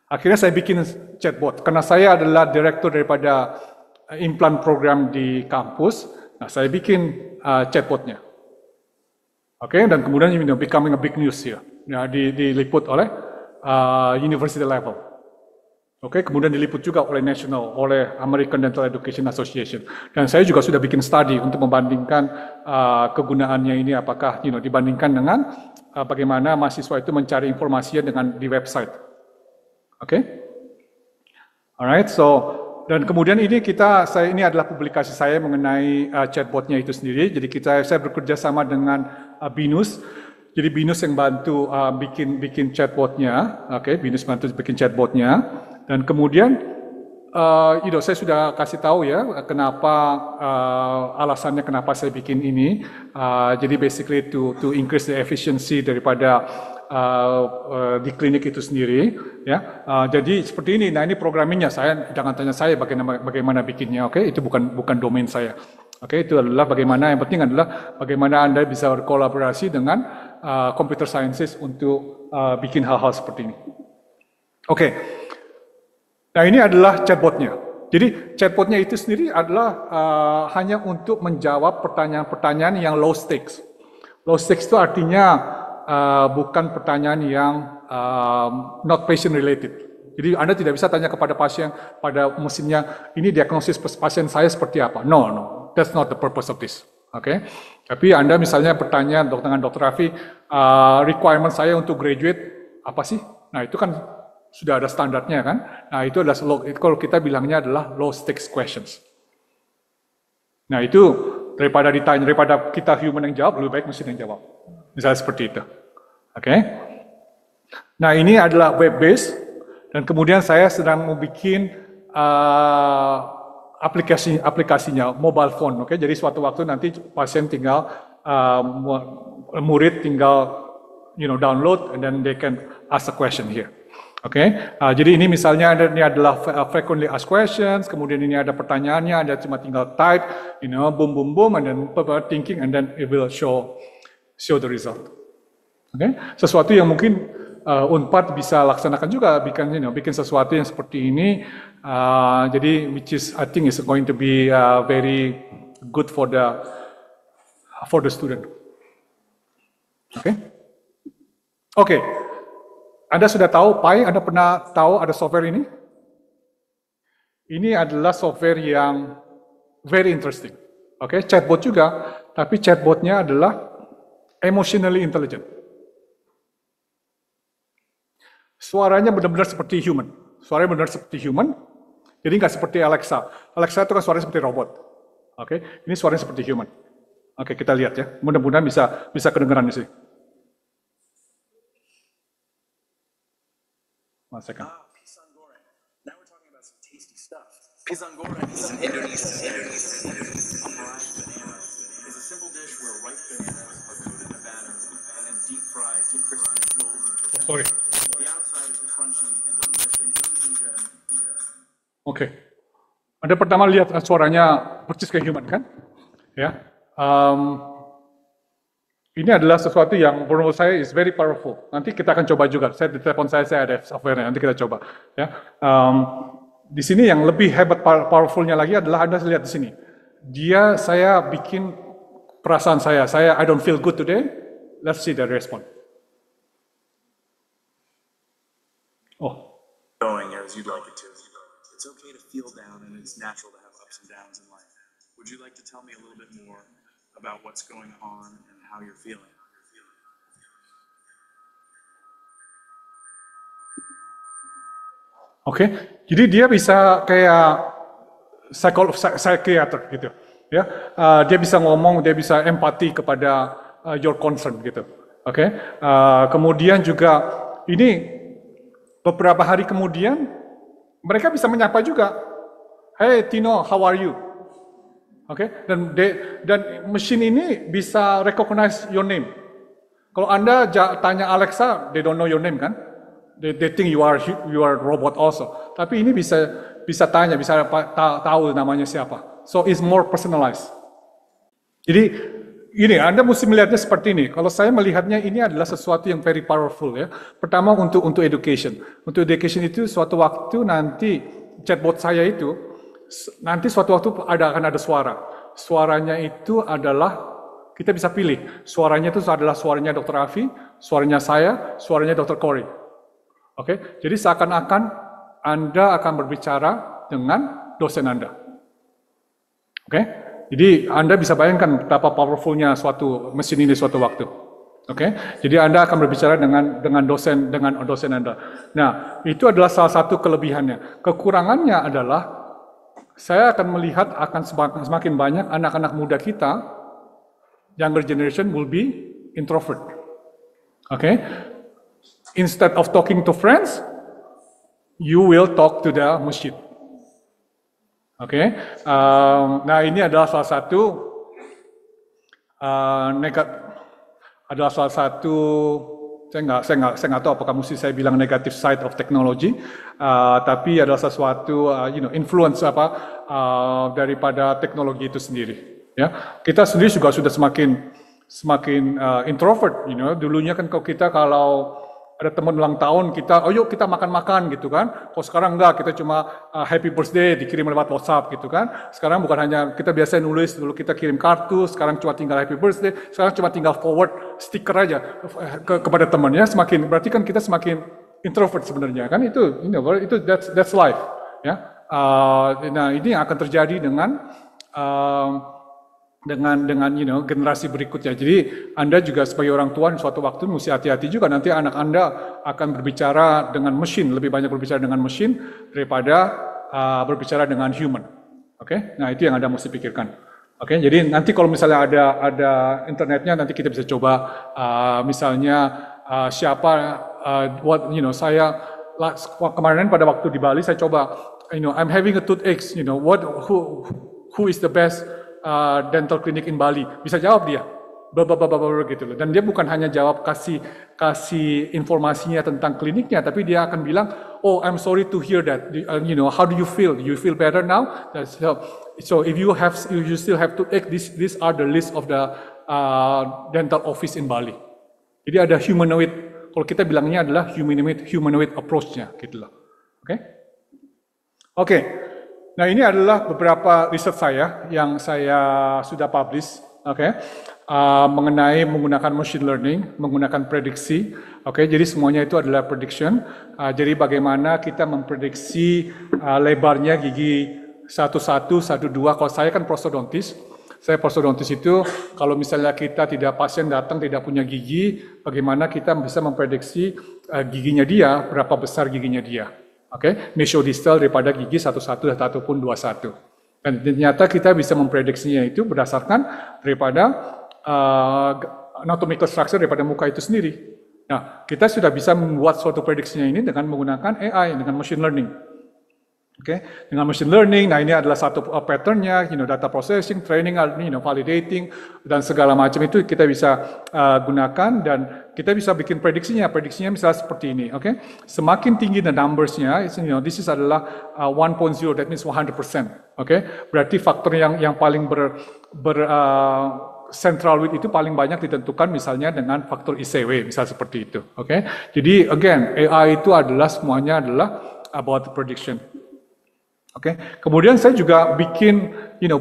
Speaker 5: akhirnya saya bikin chatbot. Karena saya adalah direktur daripada implant program di kampus, nah saya bikin chatbotnya. Oke, dan kemudian becoming a big news here. Ya, diliput oleh university level. Oke, kemudian diliput juga oleh national, oleh American Dental Education Association. Dan saya juga sudah bikin study untuk membandingkan kegunaannya ini apakah dibandingkan dengan bagaimana mahasiswa itu mencari informasinya dengan di website. Oke, alright. So dan kemudian ini ini adalah publikasi saya mengenai chatbotnya itu sendiri. Jadi saya bekerja sama dengan BINUS. Jadi BINUS yang bantu bikin chatbotnya. Oke, BINUS bantu bikin chatbotnya. Dan kemudian, saya sudah kasih tahu ya kenapa alasannya kenapa saya bikin ini. Jadi basically to increase the efficiency daripada di klinik itu sendiri. Ya, jadi seperti ini. Nah ini programmingnya. Jangan tanya saya bagaimana bikinnya. Oke, itu bukan domain saya. Oke, itu adalah bagaimana. Yang penting adalah bagaimana Anda bisa berkolaborasi dengan computer sciences untuk bikin hal-hal seperti ini. Oke. Nah ini adalah chatbotnya. Jadi chatbotnya itu sendiri adalah hanya untuk menjawab pertanyaan-pertanyaan yang low stakes. Low stakes itu artinya bukan pertanyaan yang not patient related. Jadi Anda tidak bisa tanya kepada pasien, pada mesinnya, ini diagnosis pasien saya seperti apa. No, that's not the purpose of this. Oke, tapi Anda misalnya bertanya dengan Dr. Afi, requirement saya untuk graduate apa sih? Nah itu kan sudah ada standarnya kan. Nah itu adalah kalau kita bilangnya adalah low stakes questions. Nah itu daripada kita human yang jawab, lebih baik mesin yang jawab. Misalnya seperti itu. Oke. Nah ini adalah web based dan kemudian saya sedang membuat aplikasinya mobile phone. Oke. Jadi suatu waktu nanti pasien tinggal murid tinggal download and then they can ask a question here. Oke, jadi ini misalnya ini adalah frequently asked questions, kemudian ini ada pertanyaannya, Anda cuma tinggal type, boom, and then thinking, and then it will show the result. Oke, sesuatu yang mungkin Unpad bisa laksanakan juga, bikin sesuatu yang seperti ini, jadi which is I think is going to be very good for the student. Oke. Anda sudah tahu Pi? Anda pernah tahu ada software ini? Ini adalah software yang very interesting. Oke, chatbot juga, tapi chatbotnya adalah emotionally intelligent. Suaranya benar-benar seperti human. Jadi nggak seperti Alexa. Alexa itu kan suaranya seperti robot. Oke, ini suaranya seperti human. Oke, kita lihat ya. Mudah-mudahan bisa kedengeran di sini. One second.
Speaker 6: Pisang goreng. Now we're talking about some tasty stuff. Pisang goreng is an Indonesian.
Speaker 5: Sorry.
Speaker 6: The outside is crunchy in Indonesia and
Speaker 5: Oke. Anda pertama lihat suaranya persis kayak human kan? Ya. Ini adalah sesuatu yang menurut saya is very powerful. Nanti kita akan coba juga. Saya di telepon saya ada software-nya. Nanti kita coba. Ya. Di sini yang lebih hebat powerfulnya lagi adalah Anda lihat di sini. Saya bikin perasaan saya I don't feel good today. Let's see the response. Oh.
Speaker 6: going as you'd like it to. It's okay to feel down, and it's natural to have ups and downs in life. Would you like to tell me a little bit more about what's going on and how you're feeling?
Speaker 5: Oke, jadi dia bisa kayak psikiater gitu, ya. Dia bisa ngomong, dia bisa empati kepada your concern gitu. Oke, kemudian juga ini beberapa hari kemudian mereka bisa menyapa juga. Hey Tino, how are you? Oke, dan mesin ini bisa recognize your name. Kalau Anda tanya Alexa, they don't know your name kan? They think you are robot also. Tapi ini bisa tanya, bisa tahu namanya siapa. So it's more personalized. Jadi ini Anda mesti melihatnya seperti ini. Kalau saya melihatnya ini adalah sesuatu yang very powerful ya. Pertama untuk education. Untuk education itu suatu waktu nanti chatbot saya itu nanti suatu waktu akan ada suara. Suaranya itu adalah kita bisa pilih. Suaranya itu adalah suaranya Dr. Afi, suaranya saya, suaranya Dr. Corey. Oke, jadi seakan-akan Anda akan berbicara dengan dosen Anda. Oke, jadi Anda bisa bayangkan betapa powerfulnya suatu mesin ini suatu waktu. Oke, jadi Anda akan berbicara dengan dosen Anda. Nah, itu adalah salah satu kelebihannya. Kekurangannya adalah saya akan melihat akan semakin banyak anak-anak muda kita, younger generation will be introvert. Oke. Instead of talking to friends, you will talk to the machine. Oke, nah ini adalah salah satu saya nggak tahu apakah mesti saya bilang negative side of technology, tapi adalah sesuatu influence daripada teknologi itu sendiri. Ya, kita sendiri juga sudah semakin introvert. Dulunya kan kalau ada teman ulang tahun kita, yuk kita makan-makan gitu kan. Kalau sekarang enggak, kita cuma happy birthday dikirim lewat WhatsApp gitu kan. Sekarang bukan hanya kita biasa nulis, dulu kita kirim kartu, sekarang cuma tinggal happy birthday, sekarang cuma tinggal forward stiker aja kepada temannya. Berarti kan kita semakin introvert sebenarnya kan. Itu that's life ya. Nah ini yang akan terjadi dengan generasi berikutnya. Jadi Anda juga sebagai orang tua suatu waktu mesti hati-hati juga, nanti anak Anda akan berbicara dengan mesin, lebih banyak berbicara dengan mesin daripada berbicara dengan human. Oke, nah itu yang Anda mesti pikirkan. Oke, jadi nanti kalau misalnya ada internetnya, nanti kita bisa coba misalnya saya kemarin pada waktu di Bali saya coba, I'm having a toothache, who is the best dental clinic in Bali, bisa jawab dia, gitu loh. Dan dia bukan hanya jawab kasih informasinya tentang kliniknya, tapi dia akan bilang, oh I'm sorry to hear that, how do you feel? You feel better now? So if you still have to take these are the list of the dental office in Bali. Jadi ada humanoid, kalau kita bilangnya adalah humanoid approach-nya, gitu loh. Oke. Nah ini adalah beberapa riset saya yang saya sudah publish, mengenai menggunakan machine learning, menggunakan prediksi, jadi semuanya itu adalah prediction. Jadi bagaimana kita memprediksi lebarnya gigi 11, 12. Kalau saya kan prostodontis, itu kalau misalnya pasien datang tidak punya gigi, bagaimana kita bisa memprediksi giginya dia, berapa besar giginya dia. Mesodistal daripada gigi 11 ataupun 21. Dan ternyata kita bisa memprediksinya itu berdasarkan daripada anatomical structure daripada muka itu sendiri. Nah, kita sudah bisa membuat suatu prediksinya ini dengan menggunakan AI, dengan machine learning. Oke, dengan machine learning, nah ini adalah satu patternnya, data processing, training, validating, dan segala macam itu kita bisa gunakan dan kita bisa bikin prediksinya. Prediksinya misalnya seperti ini, oke. Semakin tinggi the numbersnya, this is adalah 1.0, that means 100%, oke. Berarti faktor yang paling central weight itu paling banyak ditentukan misalnya dengan faktor ICW, misalnya seperti itu, oke. Jadi again, AI itu adalah semuanya adalah about the prediction. Oke, kemudian saya juga bikin,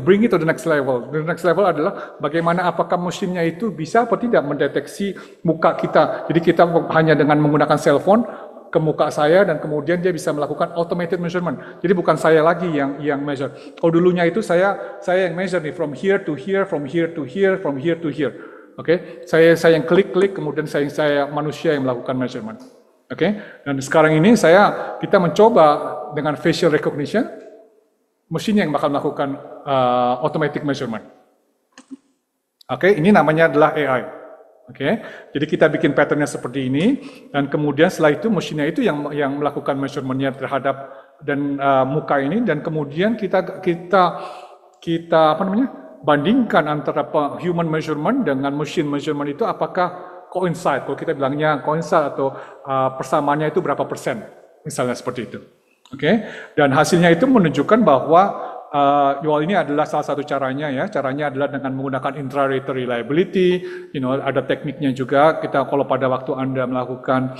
Speaker 5: bring it to the next level. The next level adalah bagaimana apakah mesinnya itu bisa atau tidak mendeteksi muka kita. Jadi kita hanya dengan menggunakan cellphone ke muka saya dan kemudian dia bisa melakukan automated measurement. Jadi bukan saya lagi yang measure. Kalau dulunya itu saya yang measure nih from here to here, from here to here, from here to here. Oke, saya yang klik kemudian saya manusia yang melakukan measurement. Oke, dan sekarang ini kita mencoba dengan facial recognition. Mesin yang bakal melakukan automatic measurement. Oke, ini namanya adalah AI. Oke, jadi kita bikin patternnya seperti ini, dan kemudian setelah itu mesinnya itu yang melakukan measurementnya terhadap dan muka ini, dan kemudian kita bandingkan antara human measurement dengan machine measurement itu apakah coincide. Kalau kita bilangnya coincide atau persamaannya itu berapa persen, misalnya seperti itu. Oke, dan hasilnya itu menunjukkan bahwa ini adalah salah satu caranya ya. Caranya adalah dengan menggunakan intra-rater reliability, ada tekniknya juga. Kita kalau pada waktu Anda melakukan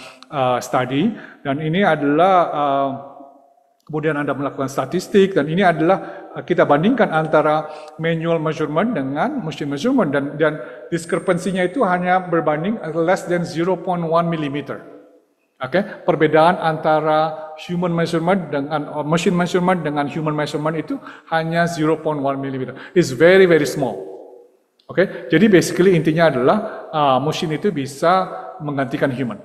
Speaker 5: study, dan ini adalah kemudian Anda melakukan statistik, dan ini adalah kita bandingkan antara manual measurement dengan machine measurement, dan discrepancy-nya itu hanya berbanding less than 0.1 mm. Oke, perbedaan antara human measurement dengan machine measurement dengan human measurement itu hanya 0.1 mm. It's very small. Oke, jadi basically intinya adalah machine itu bisa menggantikan human.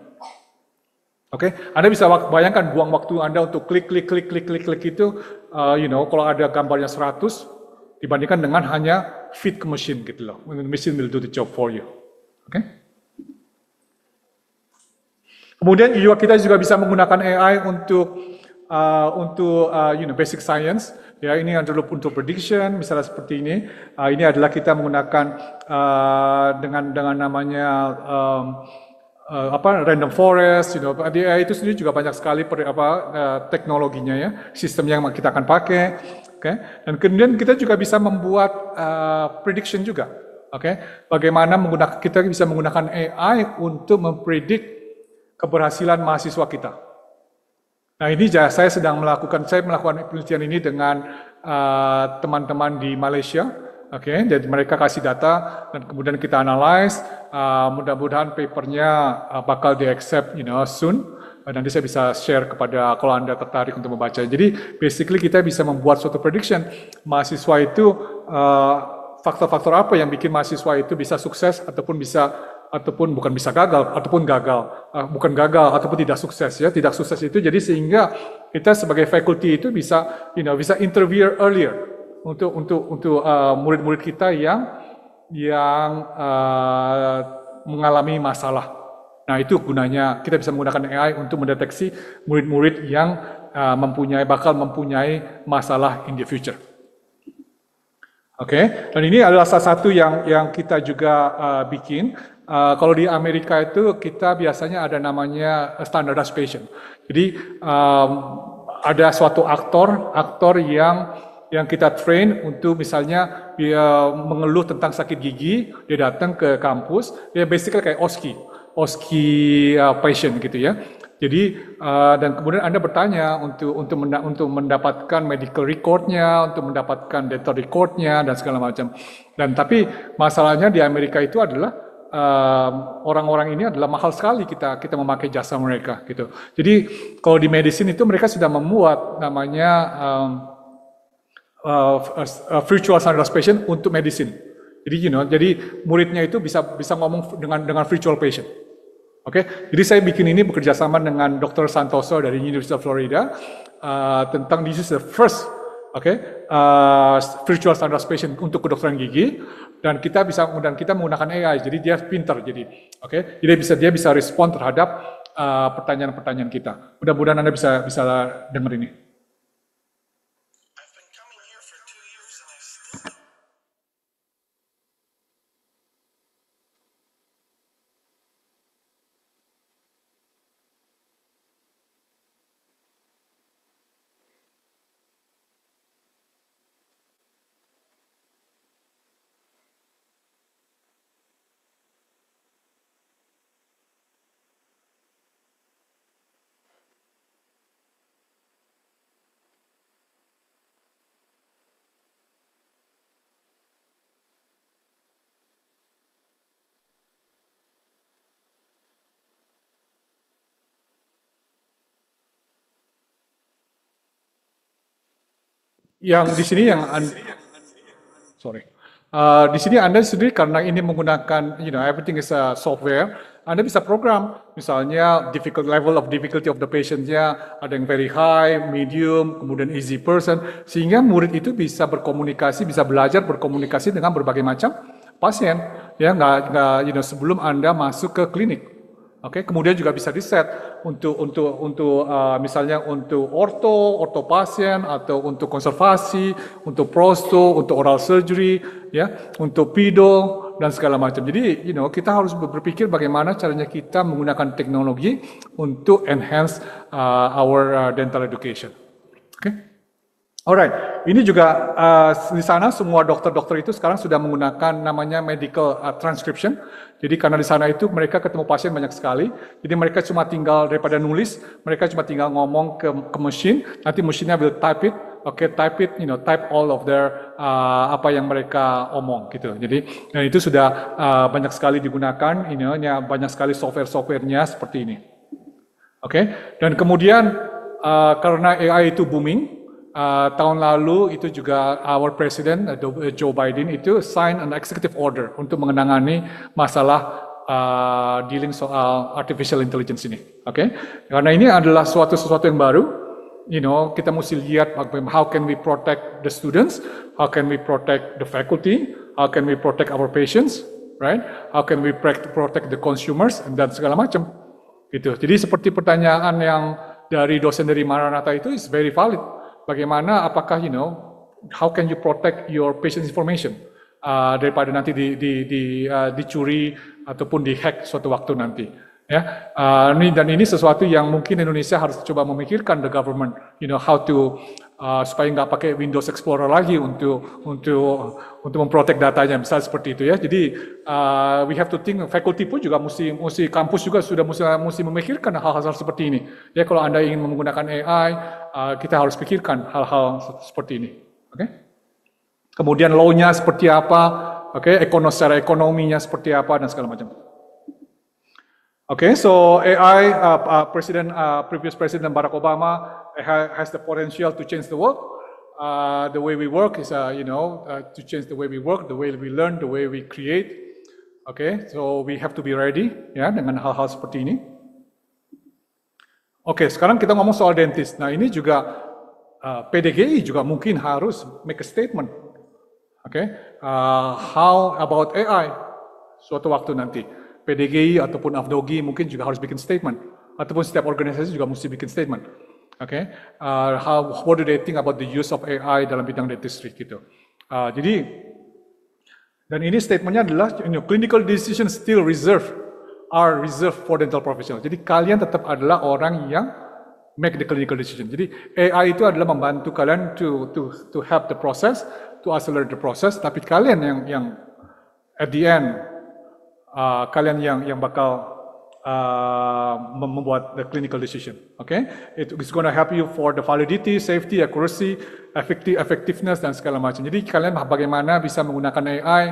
Speaker 5: Oke, Anda bisa bayangkan buang waktu Anda untuk klik itu, kalau ada gambarnya 100 dibandingkan dengan hanya feed ke mesin gitu loh. Machine will do the job for you. Oke. Kemudian kita juga bisa menggunakan AI untuk basic science. Ya, ini adalah untuk prediction, misalnya seperti ini. Ini adalah kita menggunakan dengan namanya random forest. Di AI itu sendiri juga banyak sekali teknologinya ya, sistem yang kita akan pakai. Okay? Dan kemudian kita juga bisa membuat prediction juga. Okay? Bagaimana kita bisa menggunakan AI untuk mempredik keberhasilan mahasiswa kita. Nah, ini saya melakukan penelitian ini dengan teman-teman di Malaysia. Oke, jadi mereka kasih data dan kemudian kita analyze. Mudah-mudahan papernya bakal di-accept soon. Nanti saya bisa share kepada kalau Anda tertarik untuk membaca. Jadi basically kita bisa membuat suatu prediction mahasiswa itu faktor-faktor apa yang bikin mahasiswa itu bisa sukses ataupun bukan bisa gagal ataupun bukan gagal ataupun tidak sukses ya. Tidak sukses itu jadi sehingga kita sebagai faculty itu bisa interview earlier untuk murid-murid kita yang mengalami masalah. Nah, itu gunanya kita bisa menggunakan AI untuk mendeteksi murid-murid yang bakal mempunyai masalah in the future. Oke, dan ini adalah salah satu yang kita juga bikin. Kalau di Amerika itu kita biasanya ada namanya standardized patient. Jadi ada suatu aktor yang kita train untuk misalnya dia mengeluh tentang sakit gigi, dia datang ke kampus, dia basically kayak OSCE patient gitu ya. Jadi dan kemudian Anda bertanya untuk mendapatkan medical record-nya, untuk mendapatkan dental record-nya dan segala macam. Dan tapi masalahnya di Amerika itu adalah orang-orang ini adalah mahal sekali kita memakai jasa mereka gitu. Jadi kalau di medicine itu mereka sudah membuat namanya virtual standardized patient untuk medicine. Jadi jadi muridnya itu bisa ngomong dengan virtual patient. Oke, jadi saya bikin ini bekerja sama dengan Dr. Santoso dari University of Florida tentang this is the first virtual standardized patient untuk kedokteran gigi dan kita menggunakan AI, jadi dia pintar jadi dia bisa respon terhadap pertanyaan-pertanyaan kita. Mudah-mudahan Anda bisa dengar ini. Yang di sini di sini Anda sendiri karena ini menggunakan, everything is a software, Anda bisa program, misalnya level of difficulty of the patient-nya, ada yang very high, medium, kemudian easy person, sehingga murid itu bisa berkomunikasi, bisa belajar berkomunikasi dengan berbagai macam pasien, ya, sebelum Anda masuk ke klinik. Oke, kemudian juga bisa di-set untuk misalnya untuk orto pasien atau untuk konservasi, untuk prosto, untuk oral surgery, ya, untuk pedo dan segala macam. Jadi, kita harus berpikir bagaimana caranya kita menggunakan teknologi untuk enhance our dental education. Oke. Alright, ini juga di sana semua dokter-dokter itu sekarang sudah menggunakan namanya medical transcription. Jadi karena di sana itu mereka ketemu pasien banyak sekali, jadi mereka cuma tinggal daripada nulis, mereka cuma tinggal ngomong ke mesin, nanti mesinnya will type it, type all of their apa yang mereka omong gitu. Jadi dan itu sudah banyak sekali digunakan, banyak sekali software-softwarenya seperti ini. Oke, dan kemudian karena AI itu booming. Tahun lalu itu juga our President Joe Biden itu sign an executive order untuk mengenangani masalah dealing soal artificial intelligence ini. Oke, karena ini adalah sesuatu yang baru. Kita mesti lihat how can we protect the students, how can we protect the faculty, how can we protect our patients, right? How can we protect the consumers dan segala macam. Gitu. Jadi seperti pertanyaan yang dari dosen dari Maranatha itu is very valid. Bagaimana, apakah how can you protect your patient information daripada nanti dicuri ataupun dihack suatu waktu nanti, ya. Ini sesuatu yang mungkin Indonesia harus coba memikirkan the government, how to supaya nggak pakai Windows Explorer lagi untuk memprotek datanya, misalnya seperti itu ya. Jadi we have to think, faculty pun juga mesti kampus juga sudah mesti memikirkan hal-hal seperti ini. Ya, kalau Anda ingin menggunakan AI, kita harus pikirkan hal-hal seperti ini. Oke? Kemudian law-nya seperti apa? Oke, secara ekonominya seperti apa dan segala macam. Okay, so AI, previous President Barack Obama has the potential to change the world. The way we work is, to change the way we work, the way we learn, the way we create. Okay, so we have to be ready, ya, dengan hal-hal seperti ini. Oke, sekarang kita ngomong soal dentist. Nah, ini juga PDGI juga mungkin harus make a statement. Oke, how about AI suatu waktu nanti? PDGI ataupun AFDOGI mungkin juga harus bikin statement, ataupun setiap organisasi juga mesti bikin statement. Oke, what do they think about the use of AI dalam bidang dentistry gitu. Jadi, dan ini statementnya adalah clinical decisions still are reserved for dental professional. Jadi kalian tetap adalah orang yang make the clinical decision. Jadi AI itu adalah membantu kalian to help the process, to accelerate the process. Tapi kalian yang at the end kalian yang bakal membuat the clinical decision. Okay, it's going to help you for the validity, safety, accuracy, effectiveness dan segala macam. Jadi kalian bagaimana bisa menggunakan AI,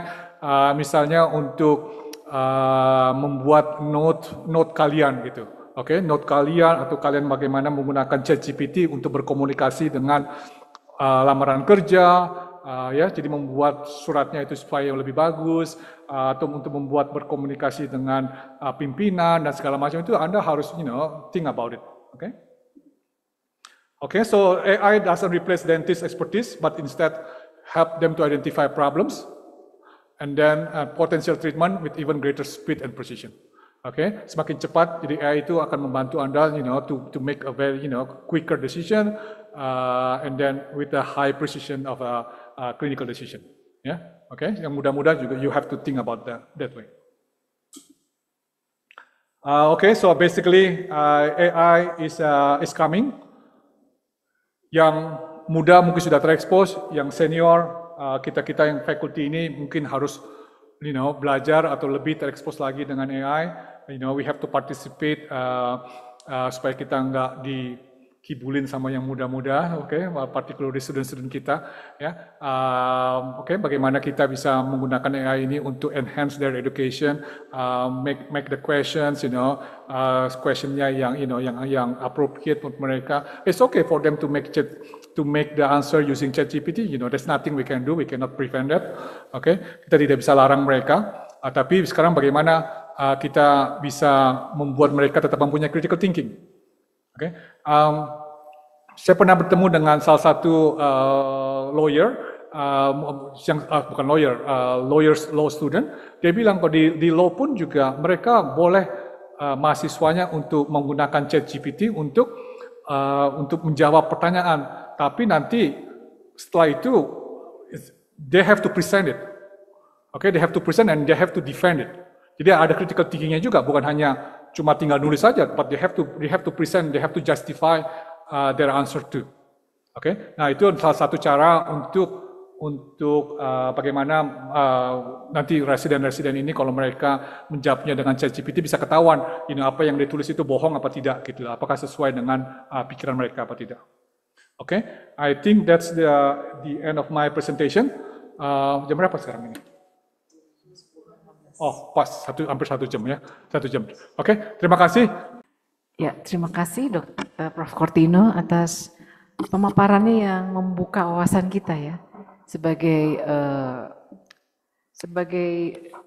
Speaker 5: misalnya untuk membuat note kalian gitu. Oke, note kalian atau kalian bagaimana menggunakan ChatGPT untuk berkomunikasi dengan lamaran kerja, ya, jadi membuat suratnya itu supaya lebih bagus, atau untuk membuat berkomunikasi dengan pimpinan dan segala macam itu Anda harus think about it. Okay? Okay, so AI doesn't replace dentist expertise, but instead help them to identify problems and then potential treatment with even greater speed and precision. Okay, semakin cepat, jadi AI itu akan membantu Anda, to make a very, quicker decision, and then with a high precision of a clinical decision. Yeah, okay. Yang mudah-mudah juga you have to think about that way. Okay, so basically AI is coming. Yang muda mungkin sudah terekspos, yang senior kita yang faculty ini mungkin harus belajar atau lebih terekspos lagi dengan AI. We have to participate supaya kita nggak kibulin sama yang muda-muda, oke, particularly student-student kita, ya, oke, bagaimana kita bisa menggunakan AI ini untuk enhance their education, make the questions, questionnya yang, yang appropriate untuk mereka. It's okay for them to make the answer using ChatGPT, there's nothing we can do, we cannot prevent that, oke, kita tidak bisa larang mereka, tapi sekarang bagaimana kita bisa membuat mereka tetap mempunyai critical thinking. Okay. Saya pernah bertemu dengan salah satu lawyer, bukan lawyer, law student. Dia bilang kalau di law pun juga mereka boleh mahasiswanya untuk menggunakan ChatGPT untuk menjawab pertanyaan. Tapi nanti setelah itu they have to present it. Okay, they have to present and they have to defend it. Jadi ada critical thinkingnya juga, bukan hanya cuma tinggal nulis saja, but they have to present, they have to justify their answer too. Oke, nah itu salah satu cara untuk bagaimana nanti residen-residen ini kalau mereka menjawabnya dengan ChatGPT bisa ketahuan, apa yang ditulis itu bohong apa tidak, gitu. Apakah sesuai dengan pikiran mereka apa tidak. Oke, I think that's the end of my presentation. Jam berapa sekarang ini? Oh, pas, hampir 1 jam ya, 1 jam. Oke, terima kasih.
Speaker 4: Ya, terima kasih Dr. Prof. Cortino atas pemaparannya yang membuka wawasan kita ya, sebagai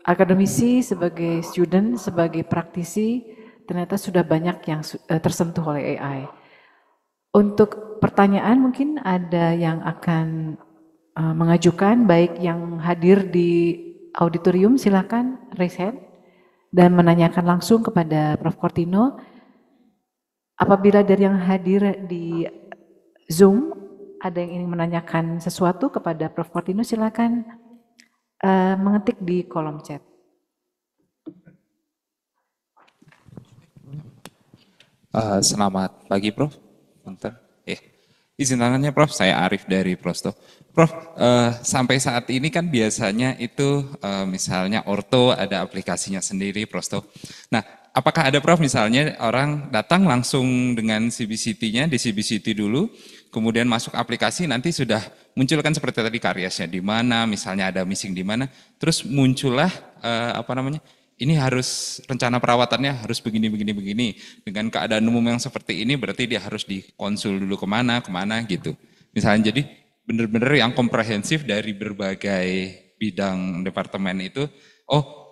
Speaker 4: akademisi, sebagai student, sebagai praktisi, ternyata sudah banyak yang tersentuh oleh AI. Untuk pertanyaan mungkin ada yang akan mengajukan, baik yang hadir di auditorium, silakan raise hand dan menanyakan langsung kepada Prof. Cortino. Apabila dari yang hadir di Zoom ada yang ingin menanyakan sesuatu kepada Prof. Cortino, silakan mengetik di kolom chat.
Speaker 7: Selamat pagi, Prof. Bentar. Izin tangannya, Prof. Saya Arif dari Prosto. Prof, sampai saat ini kan biasanya itu misalnya orto ada aplikasinya sendiri, Prosto. Nah, apakah ada, Prof, misalnya orang datang langsung dengan CBCT-nya, di CBCT dulu, kemudian masuk aplikasi, nanti sudah munculkan seperti tadi karyasnya di mana, misalnya ada missing di mana, terus muncullah ini harus rencana perawatannya harus begini. Dengan keadaan umum yang seperti ini berarti dia harus dikonsul dulu kemana gitu. Misalnya jadi benar-benar yang komprehensif dari berbagai bidang departemen itu,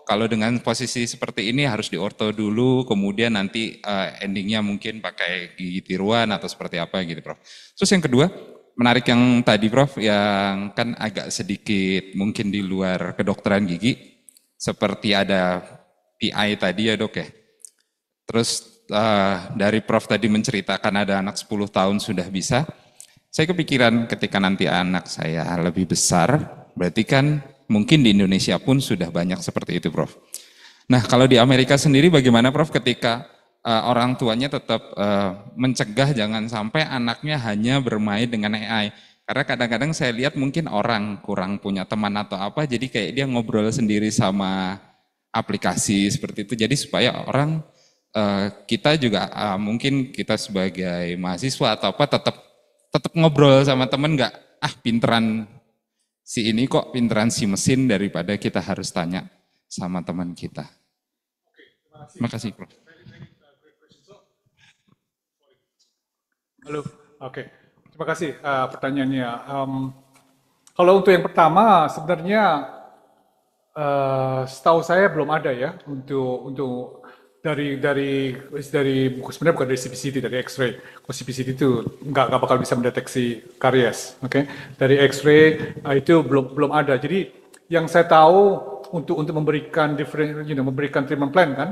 Speaker 7: kalau dengan posisi seperti ini harus di orto dulu, kemudian nanti endingnya mungkin pakai gigi tiruan atau seperti apa gitu, Prof. Terus yang kedua, menarik yang tadi, Prof, yang kan agak sedikit mungkin di luar kedokteran gigi, seperti ada PI tadi ya, Dok ya. Terus dari Prof tadi menceritakan ada anak 10 tahun sudah bisa, saya kepikiran ketika nanti anak saya lebih besar, berarti kan mungkin di Indonesia pun sudah banyak seperti itu, Prof. Nah, kalau di Amerika sendiri bagaimana, Prof, ketika orang tuanya tetap mencegah jangan sampai anaknya hanya bermain dengan AI. Karena kadang-kadang saya lihat mungkin orang kurang punya teman atau apa, jadi kayak dia ngobrol sendiri sama aplikasi seperti itu. Jadi supaya orang, kita juga mungkin kita sebagai mahasiswa atau apa tetap ngobrol sama teman, nggak pinteran si ini kok, pinteran si mesin, daripada kita harus tanya sama teman kita. Terima kasih, Prof.
Speaker 5: Halo, oke. Terima kasih pertanyaannya. Kalau untuk yang pertama, sebenarnya setahu saya belum ada ya untuk dari sebenarnya bukan dari CBCT, dari X-ray. Kalau CBCT itu nggak bakal bisa mendeteksi karies, oke? Dari X-ray itu belum ada. Jadi yang saya tahu untuk memberikan memberikan treatment plan kan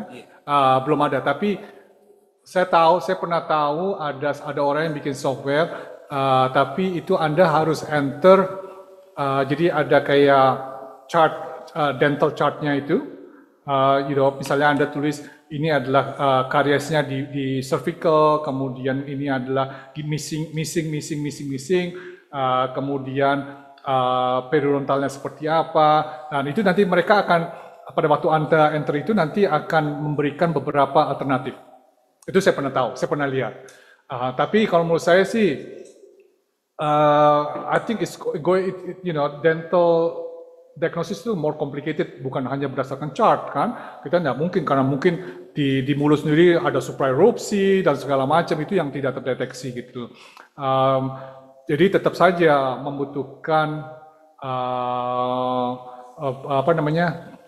Speaker 5: belum ada. Tapi saya pernah tahu ada orang yang bikin software. Tapi itu Anda harus enter, jadi ada kayak chart, dental chartnya itu, misalnya Anda tulis ini adalah kariesnya di cervical, kemudian ini adalah missing, kemudian periodontalnya seperti apa, dan itu nanti mereka akan, pada waktu Anda enter itu nanti akan memberikan beberapa alternatif. Itu saya pernah tahu, saya pernah lihat. Tapi kalau menurut saya sih, I think it's going, dental diagnosis itu more complicated, bukan hanya berdasarkan chart kan. Kita nggak mungkin, karena mungkin di mulut sendiri ada supraerupsi dan segala macam itu yang tidak terdeteksi gitu. Jadi tetap saja membutuhkan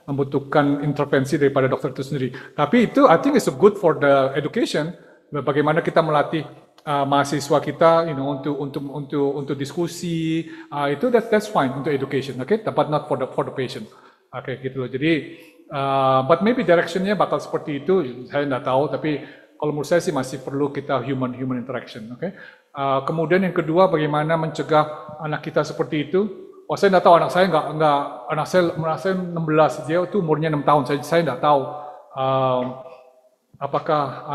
Speaker 5: membutuhkan intervensi daripada dokter itu sendiri. Tapi itu I think is good for the education. Bagaimana kita melatih mahasiswa kita, untuk diskusi, itu that's fine untuk education, okay? But not for the patient, okay, gitu loh. Jadi, but maybe directionnya bakal seperti itu, saya nggak tahu. Tapi kalau menurut saya sih masih perlu kita human interaction, okay? Kemudian yang kedua, bagaimana mencegah anak kita seperti itu? Saya nggak tahu, anak saya 16, dia itu umurnya 6 tahun, saya nggak tahu. Apakah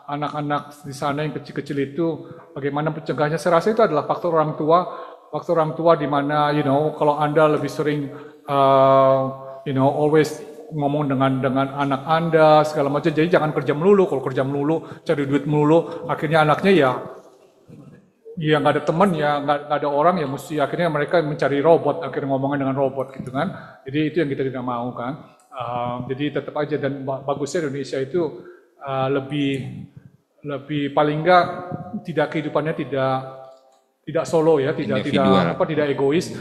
Speaker 5: anak-anak di sana yang kecil-kecil itu bagaimana pencegahnya? Saya rasa itu adalah faktor orang tua di mana kalau Anda lebih sering always ngomong dengan anak Anda segala macam, jadi jangan kerja melulu. Kalau kerja melulu, cari duit melulu, akhirnya anaknya ya nggak ada teman, ya nggak ada orang, ya mesti akhirnya mereka mencari robot, akhirnya ngomongin dengan robot gitu kan. Jadi itu yang kita tidak mau kan. Jadi tetap aja, dan bagusnya Indonesia itu lebih paling enggak kehidupannya tidak solo ya, tidak egois.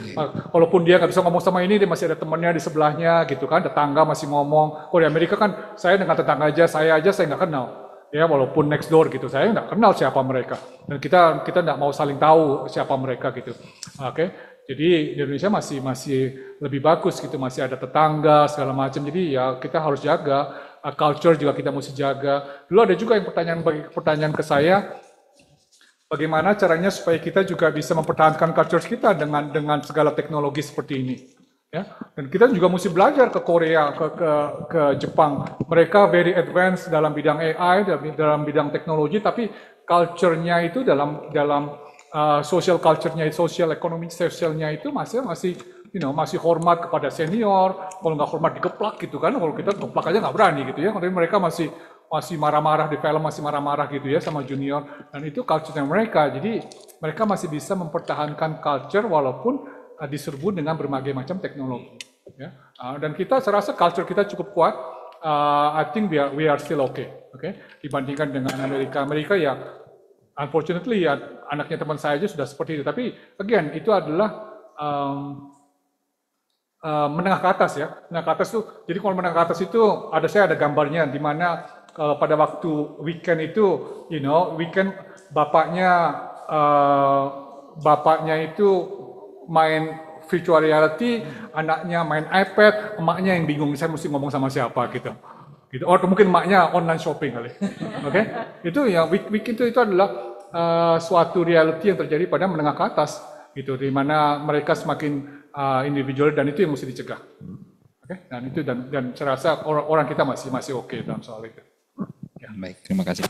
Speaker 5: Walaupun dia nggak bisa ngomong sama ini, dia masih ada temannya di sebelahnya gitu kan, tetangga masih ngomong. Kalau di Amerika kan, saya dengan tetangga saya nggak kenal ya, walaupun next door gitu, saya nggak kenal siapa mereka, dan kita nggak mau saling tahu siapa mereka gitu. Oke. Jadi di Indonesia masih lebih bagus gitu, masih ada tetangga segala macam. Jadi ya kita harus jaga. Culture juga kita mesti jaga. Dulu ada juga yang pertanyaan ke saya, bagaimana caranya supaya kita juga bisa mempertahankan culture kita dengan segala teknologi seperti ini. Ya, dan kita juga mesti belajar ke Korea, ke Jepang. Mereka very advanced dalam bidang AI, dalam bidang teknologi, tapi culture-nya itu dalam social culture-nya, social ekonomi sosialnya itu masih hormat kepada senior. Kalau nggak hormat digeplak gitu kan. Kalau kita geplak aja nggak berani gitu ya. Kalau mereka masih marah-marah di film, masih marah-marah gitu ya sama junior. Dan itu culture-nya mereka. Jadi mereka masih bisa mempertahankan culture walaupun diserbu dengan berbagai macam teknologi. Ya. Dan saya rasa culture kita cukup kuat. I think we are still okay. Dibandingkan dengan Amerika ya, unfortunately ya, anaknya teman saya aja sudah seperti itu. Tapi again, itu adalah menengah ke atas ya. Menengah ke atas tuh, jadi kalau menengah ke atas itu saya ada gambarnya di mana pada waktu weekend itu, weekend bapaknya itu main virtual reality, anaknya main iPad, emaknya yang bingung, saya mesti ngomong sama siapa gitu. Atau mungkin emaknya online shopping kali. Oke? Itu ya, weekend itu adalah suatu reality yang terjadi pada menengah ke atas gitu, di mana mereka semakin individual, dan itu yang mesti dicegah. Oke? Dan itu dan saya rasa orang kita masih oke dalam soal itu.
Speaker 7: Ya. Baik, terima kasih.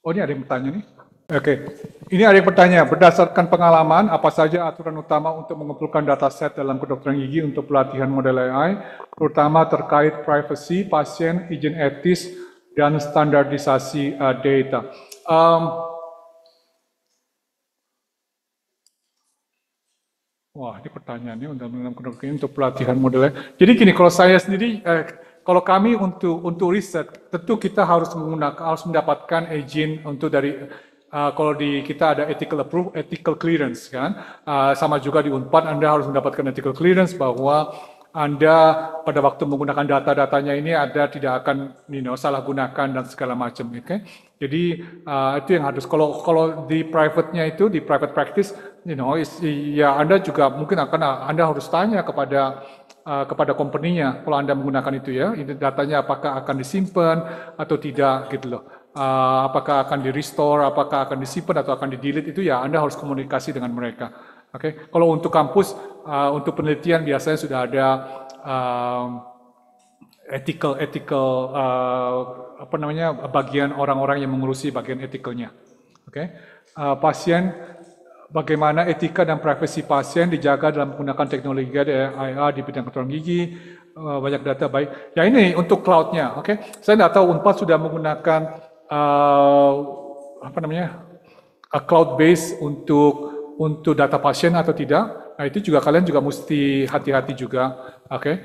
Speaker 5: Oh, ini ada yang bertanya nih. Oke, ini ada yang bertanya, berdasarkan pengalaman, apa saja aturan utama untuk mengumpulkan dataset dalam kedokteran gigi untuk pelatihan model AI, terutama terkait privacy, pasien, izin etis, dan standarisasi data. Wah, ini pertanyaannya untuk pelatihan modelnya. Jadi gini, kalau saya sendiri, kalau kami untuk riset, tentu kita harus mendapatkan izin untuk dari kalau di kita ada ethical clearance kan, sama juga di Unpad Anda harus mendapatkan ethical clearance bahwa Anda pada waktu menggunakan data-datanya ini tidak akan salah gunakan dan segala macam, okay? Jadi itu yang harus, kalau di private-nya itu, di private practice, ya Anda juga mungkin Anda harus tanya kepada company-nya kalau Anda menggunakan itu ya, ini datanya apakah akan disimpan atau tidak gitu loh. Apakah akan di-restore, apakah akan disimpan atau akan di-delete, itu ya Anda harus komunikasi dengan mereka. Oke, kalau untuk kampus, untuk penelitian biasanya sudah ada ethical bagian orang-orang yang mengurusi bagian ethicalnya. Oke, pasien, bagaimana etika dan privasi pasien dijaga dalam menggunakan teknologi AI di bidang kedokteran gigi, banyak data baik. Ya ini untuk cloud-nya, oke. Saya tidak tahu Unpad sudah menggunakan cloud base untuk data pasien atau tidak. Nah itu juga kalian juga mesti hati-hati juga. Oke.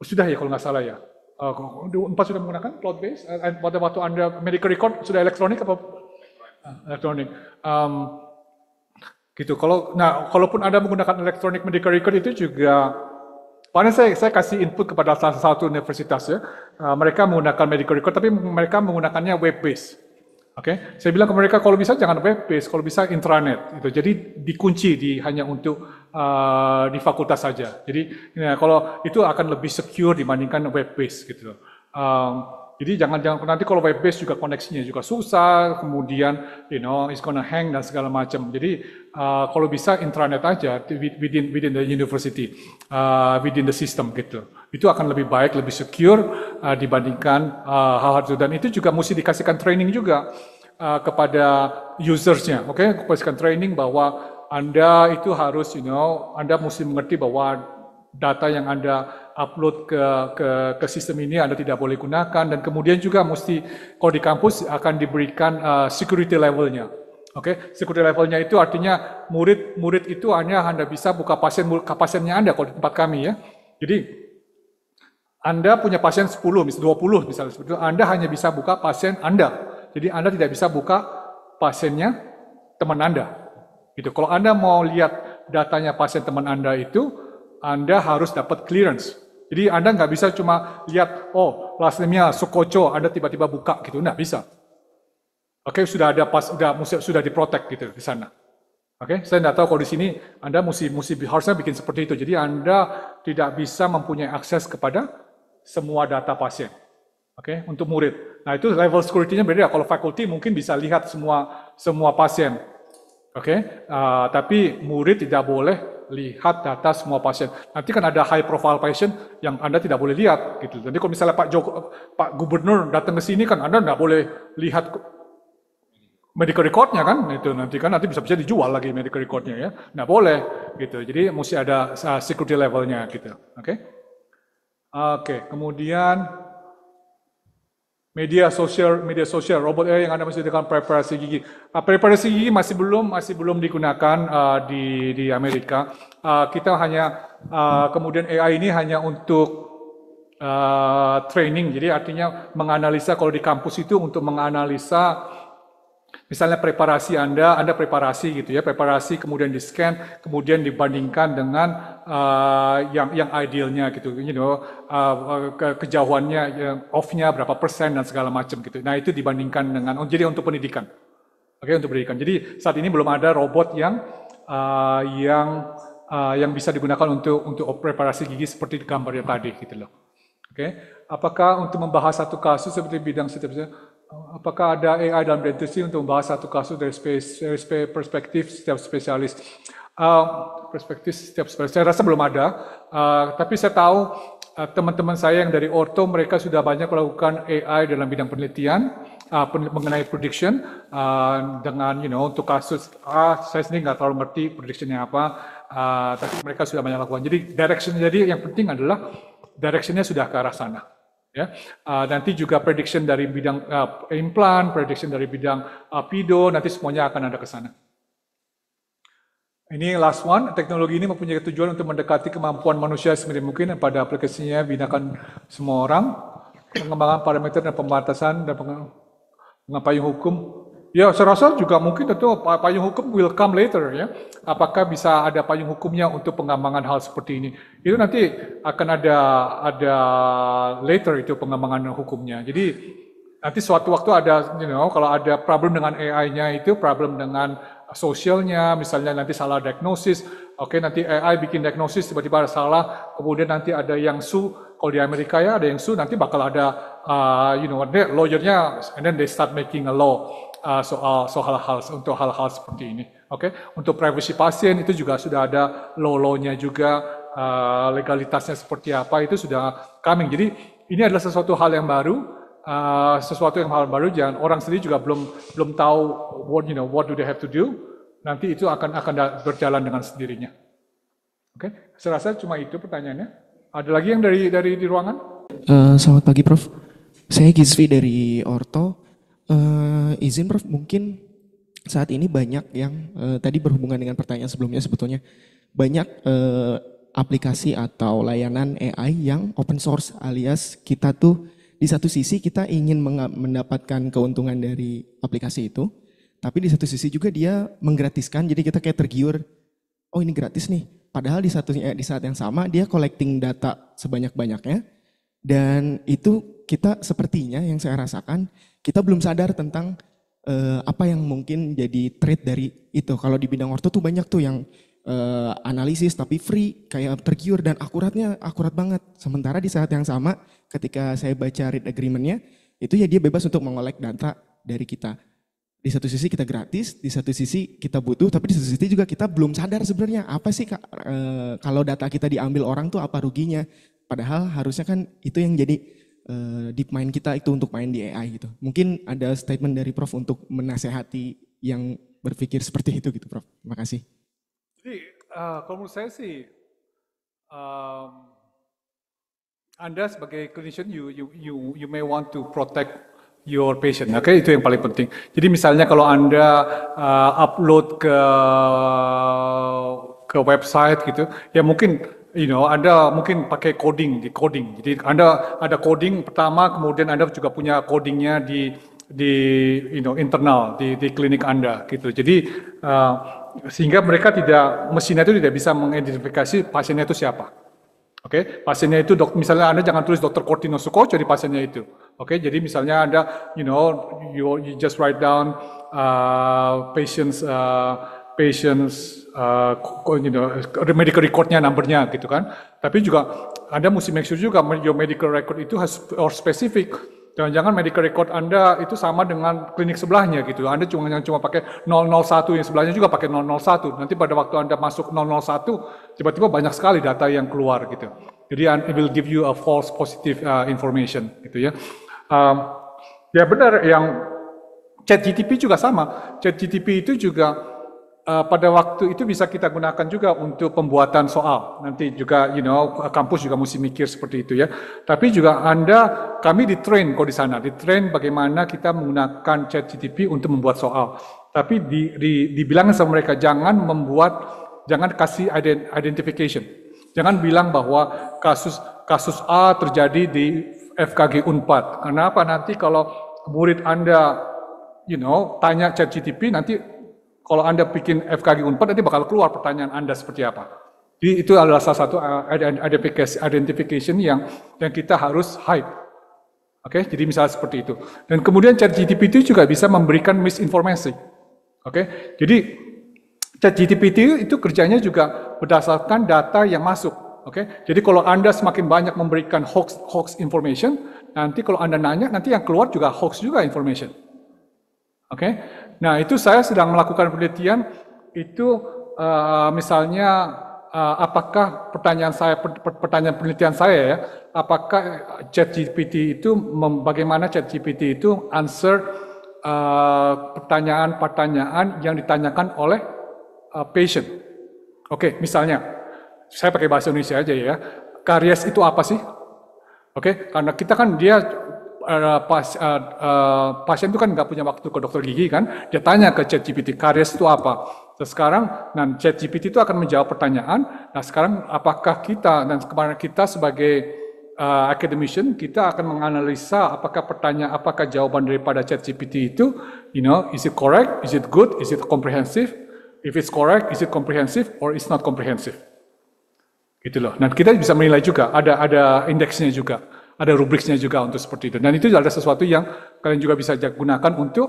Speaker 5: Sudah ya kalau nggak salah ya. Empat sudah menggunakan cloud base. Pada waktu Anda medical record sudah elektronik apa? Elektronik. Gitu. Kalaupun Anda menggunakan elektronik medical record itu juga, saya kasih input kepada salah satu universitas ya. Mereka menggunakan medical record tapi mereka menggunakannya web base. Oke, saya bilang ke mereka kalau bisa jangan web based, kalau bisa intranet. Gitu. Jadi dikunci hanya untuk di fakultas saja. Jadi kalau itu akan lebih secure dibandingkan web based gitu. Jadi jangan nanti kalau web based juga koneksinya juga susah, kemudian it's gonna hang dan segala macam. Jadi kalau bisa intranet aja within the university, within the system gitu. Itu akan lebih baik, lebih secure dibandingkan hal-hal itu. Dan itu juga mesti dikasihkan training juga kepada usersnya, oke? Kasihkan training bahwa Anda itu harus, Anda mesti mengerti bahwa data yang Anda upload ke sistem ini Anda tidak boleh gunakan, dan kemudian juga mesti kalau di kampus akan diberikan security levelnya. Oke, security levelnya itu artinya murid itu hanya Anda bisa buka pasiennya Anda kalau di tempat kami ya. Jadi Anda punya pasien 10, misalnya 20 misalnya, Anda hanya bisa buka pasien Anda. Jadi Anda tidak bisa buka pasiennya teman Anda. Gitu. Kalau Anda mau lihat datanya pasien teman Anda itu, Anda harus dapat clearance. Jadi Anda nggak bisa cuma lihat, last name-nya Sukoco, Anda tiba-tiba buka gitu, nggak bisa. Oke, sudah diprotek gitu di sana. Oke, saya nggak tahu kalau di sini Anda harusnya bikin seperti itu. Jadi Anda tidak bisa mempunyai akses kepada semua data pasien, oke, untuk murid. Nah itu level security-nya beda. Kalau faculty mungkin bisa lihat semua pasien, oke. Tapi murid tidak boleh lihat data semua pasien. Nanti kan ada high profile patient yang Anda tidak boleh lihat, gitu. Jadi kalau misalnya Pak Gubernur datang ke sini kan Anda nggak boleh lihat medical record-nya kan, itu nanti bisa dijual lagi medical record-nya ya, nggak boleh, gitu. Jadi mesti ada security level-nya, gitu, oke. Oke, kemudian media sosial, robot AI yang Anda mesti dengan preparasi gigi. Preparasi gigi masih belum digunakan di Amerika. Kita hanya kemudian AI ini hanya untuk training. Jadi artinya menganalisa, kalau di kampus itu untuk menganalisa misalnya preparasi Anda preparasi gitu ya, preparasi kemudian di scan, kemudian dibandingkan dengan yang idealnya gitu, kejauhannya, off-nya berapa persen dan segala macam gitu. Nah itu dibandingkan dengan, jadi untuk pendidikan, oke, untuk pendidikan. Jadi saat ini belum ada robot yang bisa digunakan untuk preparasi gigi seperti gambarnya tadi gitu loh. Oke, apakah untuk membahas satu kasus seperti bidang apakah ada AI dalam dentistry untuk membahas satu kasus dari perspektif setiap spesialis? Saya rasa belum ada, tapi saya tahu teman-teman saya yang dari ortho, mereka sudah banyak melakukan AI dalam bidang penelitian mengenai prediction dengan untuk kasus saya sendiri nggak terlalu ngerti predictionnya apa, tapi mereka sudah banyak lakukan. Jadi yang penting adalah directionnya sudah ke arah sana. Ya, nanti juga prediction dari bidang implant, prediction dari bidang pido, nanti semuanya akan ada ke sana. Ini last one, teknologi ini mempunyai tujuan untuk mendekati kemampuan manusia semirip mungkin pada aplikasinya binakan semua orang, pengembangan parameter dan pembatasan dan payung hukum. Ya, saya rasa juga mungkin tentu payung hukum will come later ya. Apakah bisa ada payung hukumnya untuk pengembangan hal seperti ini? Itu nanti akan ada later itu pengembangan hukumnya. Jadi nanti suatu waktu ada, kalau ada problem dengan AI-nya itu, problem dengan sosialnya, misalnya nanti salah diagnosis, oke, nanti AI bikin diagnosis tiba-tiba salah, kemudian nanti ada yang sue. Kalau di Amerika ya ada yang sue, nanti bakal ada lawyer-nya, and then they start making a law. Soal hal-hal seperti ini, oke. Untuk privacy pasien itu juga sudah ada law-nya juga, legalitasnya seperti apa itu sudah coming. Jadi ini adalah sesuatu hal yang baru, jangan orang sendiri juga belum tahu what do they have to do. Nanti itu akan berjalan dengan sendirinya. Oke, saya rasa cuma itu pertanyaannya. Ada lagi yang dari di ruangan?
Speaker 8: Selamat pagi, Prof. Saya Gizvi dari Orto. Izin Prof, mungkin saat ini banyak yang tadi berhubungan dengan pertanyaan sebelumnya, sebetulnya banyak aplikasi atau layanan AI yang open source, alias kita tuh di satu sisi kita ingin mendapatkan keuntungan dari aplikasi itu, tapi di satu sisi juga dia menggratiskan, jadi kita kayak tergiur, oh ini gratis nih, padahal di saat yang sama dia collecting data sebanyak-banyaknya, dan itu kita sepertinya yang saya rasakan, kita belum sadar tentang apa yang mungkin jadi trait dari itu. Kalau di bidang orto tuh banyak tuh yang analisis tapi free, kayak tergiur dan akurat banget. Sementara di saat yang sama ketika saya baca read agreement-nya, itu ya dia bebas untuk mengolek data dari kita. Di satu sisi kita gratis, di satu sisi kita butuh, tapi di satu sisi juga kita belum sadar sebenarnya apa sih kalau data kita diambil orang tuh apa ruginya. Padahal harusnya kan itu yang jadi deep mind kita itu untuk main di AI gitu. Mungkin ada statement dari Prof untuk menasehati yang berpikir seperti itu gitu Prof. Terima kasih.
Speaker 5: Jadi kalau menurut saya sih, Anda sebagai clinician, you may want to protect your patient, oke? Itu yang paling penting. Jadi misalnya kalau Anda upload ke website gitu, ya mungkin Anda mungkin pakai coding. Jadi Anda ada coding pertama, kemudian Anda juga punya codingnya di internal di klinik Anda gitu. Jadi sehingga mesinnya itu tidak bisa mengidentifikasi pasiennya itu siapa. Oke, pasiennya itu misalnya Anda jangan tulis Dr. Cortino Sukoco di pasiennya itu. Oke, jadi misalnya Anda you just write down patients medical recordnya, numbernya gitu kan. Tapi juga Anda mesti make sure juga your medical record itu harus specific. Jangan-jangan medical record Anda itu sama dengan klinik sebelahnya gitu. Anda cuma pakai 001, yang sebelahnya juga pakai 001. Nanti pada waktu Anda masuk 001, tiba-tiba banyak sekali data yang keluar gitu. Jadi it will give you a false positive information gitu ya. Ya benar, yang ChatGPT juga sama. ChatGPT itu juga pada waktu itu bisa kita gunakan juga untuk pembuatan soal. Nanti juga, kampus juga mesti mikir seperti itu ya. Tapi juga kami di-train kok di sana. Di-train bagaimana kita menggunakan ChatGPT untuk membuat soal. Tapi dibilangin sama mereka, jangan kasih identification. Jangan bilang bahwa kasus A terjadi di FKG Unpad. Kenapa? Nanti kalau murid Anda, tanya ChatGPT, nanti kalau Anda bikin FKG Unpad, nanti bakal keluar pertanyaan Anda seperti apa. Jadi itu adalah salah satu identification yang kita harus hide. Oke, jadi misalnya seperti itu. Dan kemudian ChatGPT juga bisa memberikan misinformasi. Oke, jadi ChatGPT itu kerjanya juga berdasarkan data yang masuk. Oke, jadi kalau Anda semakin banyak memberikan hoax information, nanti kalau Anda nanya, nanti yang keluar juga hoax juga information. Oke, nah itu saya sedang melakukan penelitian itu misalnya apakah pertanyaan penelitian saya ya, apakah ChatGPT itu bagaimana ChatGPT itu answer pertanyaan-pertanyaan yang ditanyakan oleh patient. Oke, misalnya saya pakai bahasa Indonesia aja ya, karies itu apa sih? Oke, karena kita kan pasien itu kan nggak punya waktu ke dokter gigi kan, dia tanya ke ChatGPT, karies itu apa? Terus sekarang, ChatGPT itu akan menjawab pertanyaan. Nah sekarang apakah kita sebagai academician, kita akan menganalisa apakah jawaban daripada ChatGPT itu, is it correct, is it good, is it comprehensive? If it's correct, is it comprehensive or is not comprehensive? Gitu loh. Nah kita bisa menilai juga, ada indeksnya juga. Ada rubriksnya juga untuk seperti itu. Dan itu adalah sesuatu yang kalian juga bisa gunakan untuk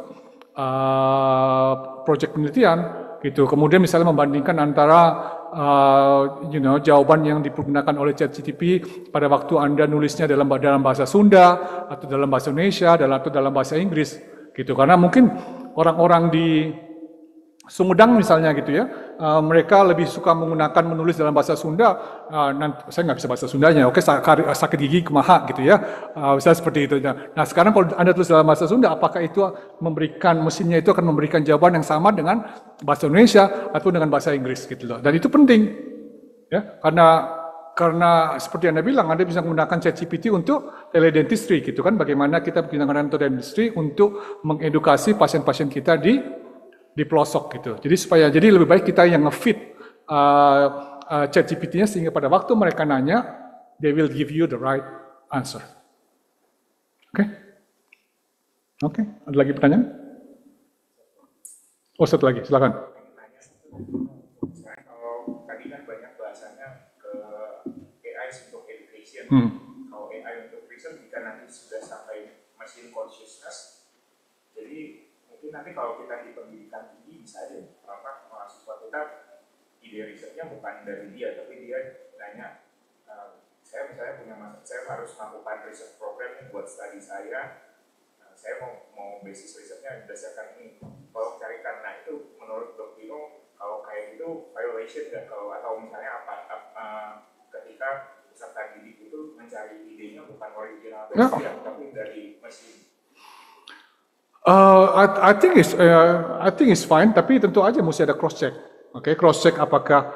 Speaker 5: proyek penelitian gitu. Kemudian misalnya membandingkan antara jawaban yang digunakan oleh ChatGPT pada waktu Anda nulisnya dalam bahasa Sunda atau dalam bahasa Indonesia atau dalam bahasa Inggris gitu. Karena mungkin orang-orang di Sumedang misalnya gitu ya, mereka lebih suka menulis dalam bahasa Sunda. Saya nggak bisa bahasa Sundanya, oke, sakit gigi kumaha gitu ya, bisa seperti itu. Nah sekarang kalau Anda tulis dalam bahasa Sunda, apakah itu mesinnya itu akan memberikan jawaban yang sama dengan bahasa Indonesia atau dengan bahasa Inggris gitu loh. Dan itu penting ya, karena karena seperti Anda bilang, Anda bisa menggunakan ChatGPT untuk teledentistry gitu kan, bagaimana kita menggunakan teledentistry untuk mengedukasi pasien-pasien kita di pelosok gitu. Jadi lebih baik kita yang nge-feed ChatGPT-nya sehingga pada waktu mereka nanya, they will give you the right answer. Oke, ada lagi pertanyaan? Oh, satu lagi, silakan.
Speaker 9: Kalau tadi kan banyak bahasanya ke AI untuk education, kalau AI untuk research jika nanti sudah sampai machine consciousness, jadi mungkin nanti kalau kita di pendidikan tinggi bisa aja mahasiswa kita ide risetnya bukan dari dia, tapi dia nanya, saya misalnya punya saya harus melakukan research program buat studi saya mau basis risetnya berdasarkan ini, tolong carikan. Nah itu menurut Dr. Dino, kalau kayak gitu violation nggak, atau misalnya ketika peserta didik itu mencari idenya bukan original dari dia, tapi dari mesin.
Speaker 5: I think it's fine, tapi tentu aja mesti ada cross check. Cross check apakah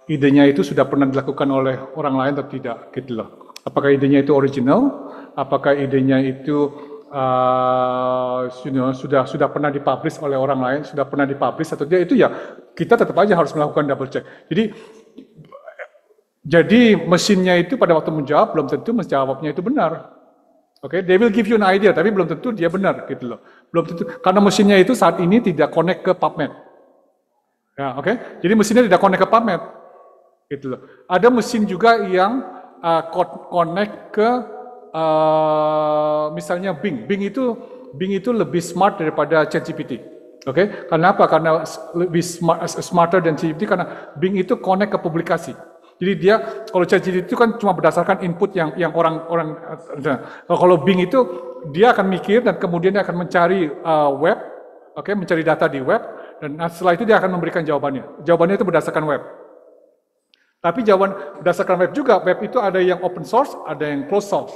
Speaker 5: idenya itu sudah pernah dilakukan oleh orang lain atau tidak, gitu loh. Apakah idenya itu original? Apakah idenya itu sudah pernah dipublish oleh orang lain, sudah pernah dipublish atau tidak? Itu ya kita tetap aja harus melakukan double check. Jadi mesinnya itu pada waktu menjawab belum tentu menjawabnya itu benar. They will give you an idea, tapi belum tentu dia benar, gitu loh. Belum tentu, karena mesinnya itu saat ini tidak connect ke PubMed. Ya, Jadi mesinnya tidak connect ke PubMed, gitu loh. Ada mesin juga yang connect ke misalnya Bing. Bing itu lebih smart daripada ChatGPT. Karena apa? Karena lebih smarter dan ChatGPT karena Bing itu connect ke publikasi. Jadi dia, kalau ChatGPT itu kan cuma berdasarkan input yang orang-orang. Kalau Bing itu dia akan mikir dan kemudian dia akan mencari web, mencari data di web, dan setelah itu dia akan memberikan jawabannya. Jawabannya itu berdasarkan web. Tapi jawaban berdasarkan web juga, web itu ada yang open source, ada yang closed source.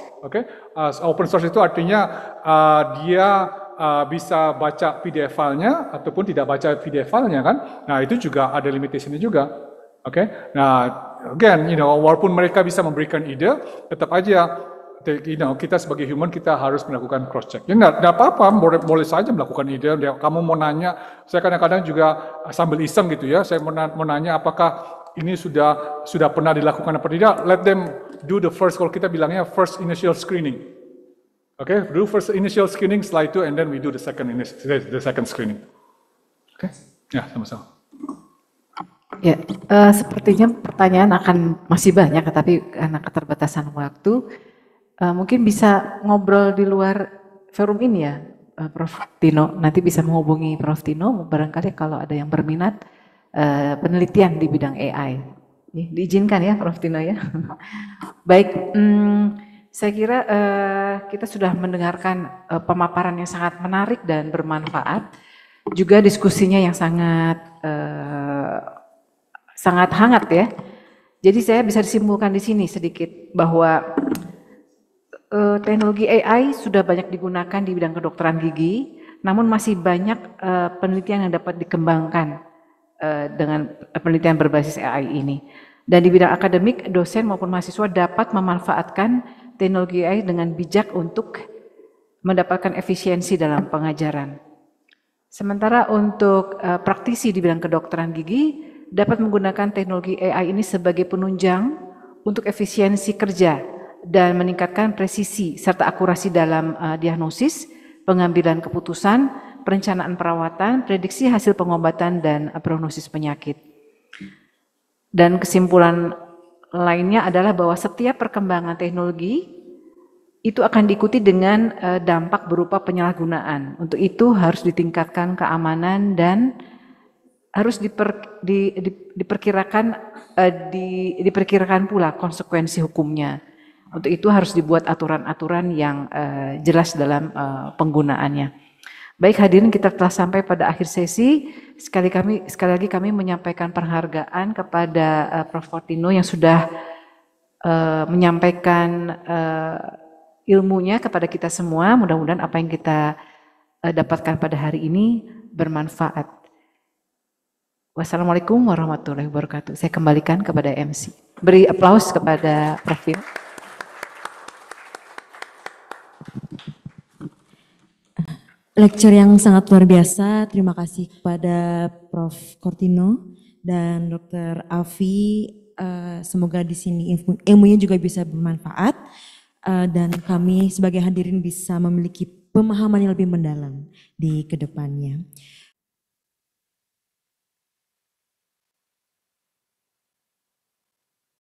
Speaker 5: Open source itu artinya dia bisa baca PDF filenya ataupun tidak baca PDF filenya kan. Nah itu juga ada limitationnya juga. Nah again, walaupun mereka bisa memberikan ide, tetap aja kita sebagai human kita harus melakukan cross check. Ya nggak apa-apa, boleh saja melakukan ide. Kamu mau nanya, saya kadang-kadang juga sambil iseng gitu ya, saya mau nanya apakah ini sudah pernah dilakukan apa tidak? Let them do the first, kalau kita bilangnya first initial screening. Do first initial screening, setelah itu and then we do the second screening. Ya, sama-sama.
Speaker 4: Ya, sepertinya pertanyaan akan masih banyak, tapi karena keterbatasan waktu, mungkin bisa ngobrol di luar forum ini ya, Prof. Tino. Nanti bisa menghubungi Prof. Tino, barangkali kalau ada yang berminat penelitian di bidang AI. Diizinkan ya, Prof. Tino ya. Baik, saya kira kita sudah mendengarkan pemaparan yang sangat menarik dan bermanfaat, juga diskusinya yang sangat hangat ya. Jadi saya bisa disimpulkan di sini sedikit bahwa teknologi AI sudah banyak digunakan di bidang kedokteran gigi, namun masih banyak penelitian yang dapat dikembangkan dengan penelitian berbasis AI ini. Dan di bidang akademik, dosen maupun mahasiswa dapat memanfaatkan teknologi AI dengan bijak untuk mendapatkan efisiensi dalam pengajaran. Sementara untuk praktisi di bidang kedokteran gigi dapat menggunakan teknologi AI ini sebagai penunjang untuk efisiensi kerja dan meningkatkan presisi serta akurasi dalam diagnosis, pengambilan keputusan, perencanaan perawatan, prediksi hasil pengobatan, dan prognosis penyakit. Dan kesimpulan lainnya adalah bahwa setiap perkembangan teknologi itu akan diikuti dengan dampak berupa penyalahgunaan. Untuk itu harus ditingkatkan keamanan dan harus diperkirakan pula konsekuensi hukumnya. Untuk itu harus dibuat aturan-aturan yang jelas dalam penggunaannya. Baik hadirin, kita telah sampai pada akhir sesi. Sekali lagi kami menyampaikan penghargaan kepada Prof. Fortino yang sudah menyampaikan ilmunya kepada kita semua. Mudah-mudahan apa yang kita dapatkan pada hari ini bermanfaat. Wassalamualaikum warahmatullahi wabarakatuh. Saya kembalikan kepada MC. Beri aplaus kepada Prof. Tino.
Speaker 1: Lecture yang sangat luar biasa. Terima kasih kepada Prof. Cortino dan Dr. Afi. Semoga di sini ilmunya juga bisa bermanfaat dan kami sebagai hadirin bisa memiliki pemahaman yang lebih mendalam di kedepannya.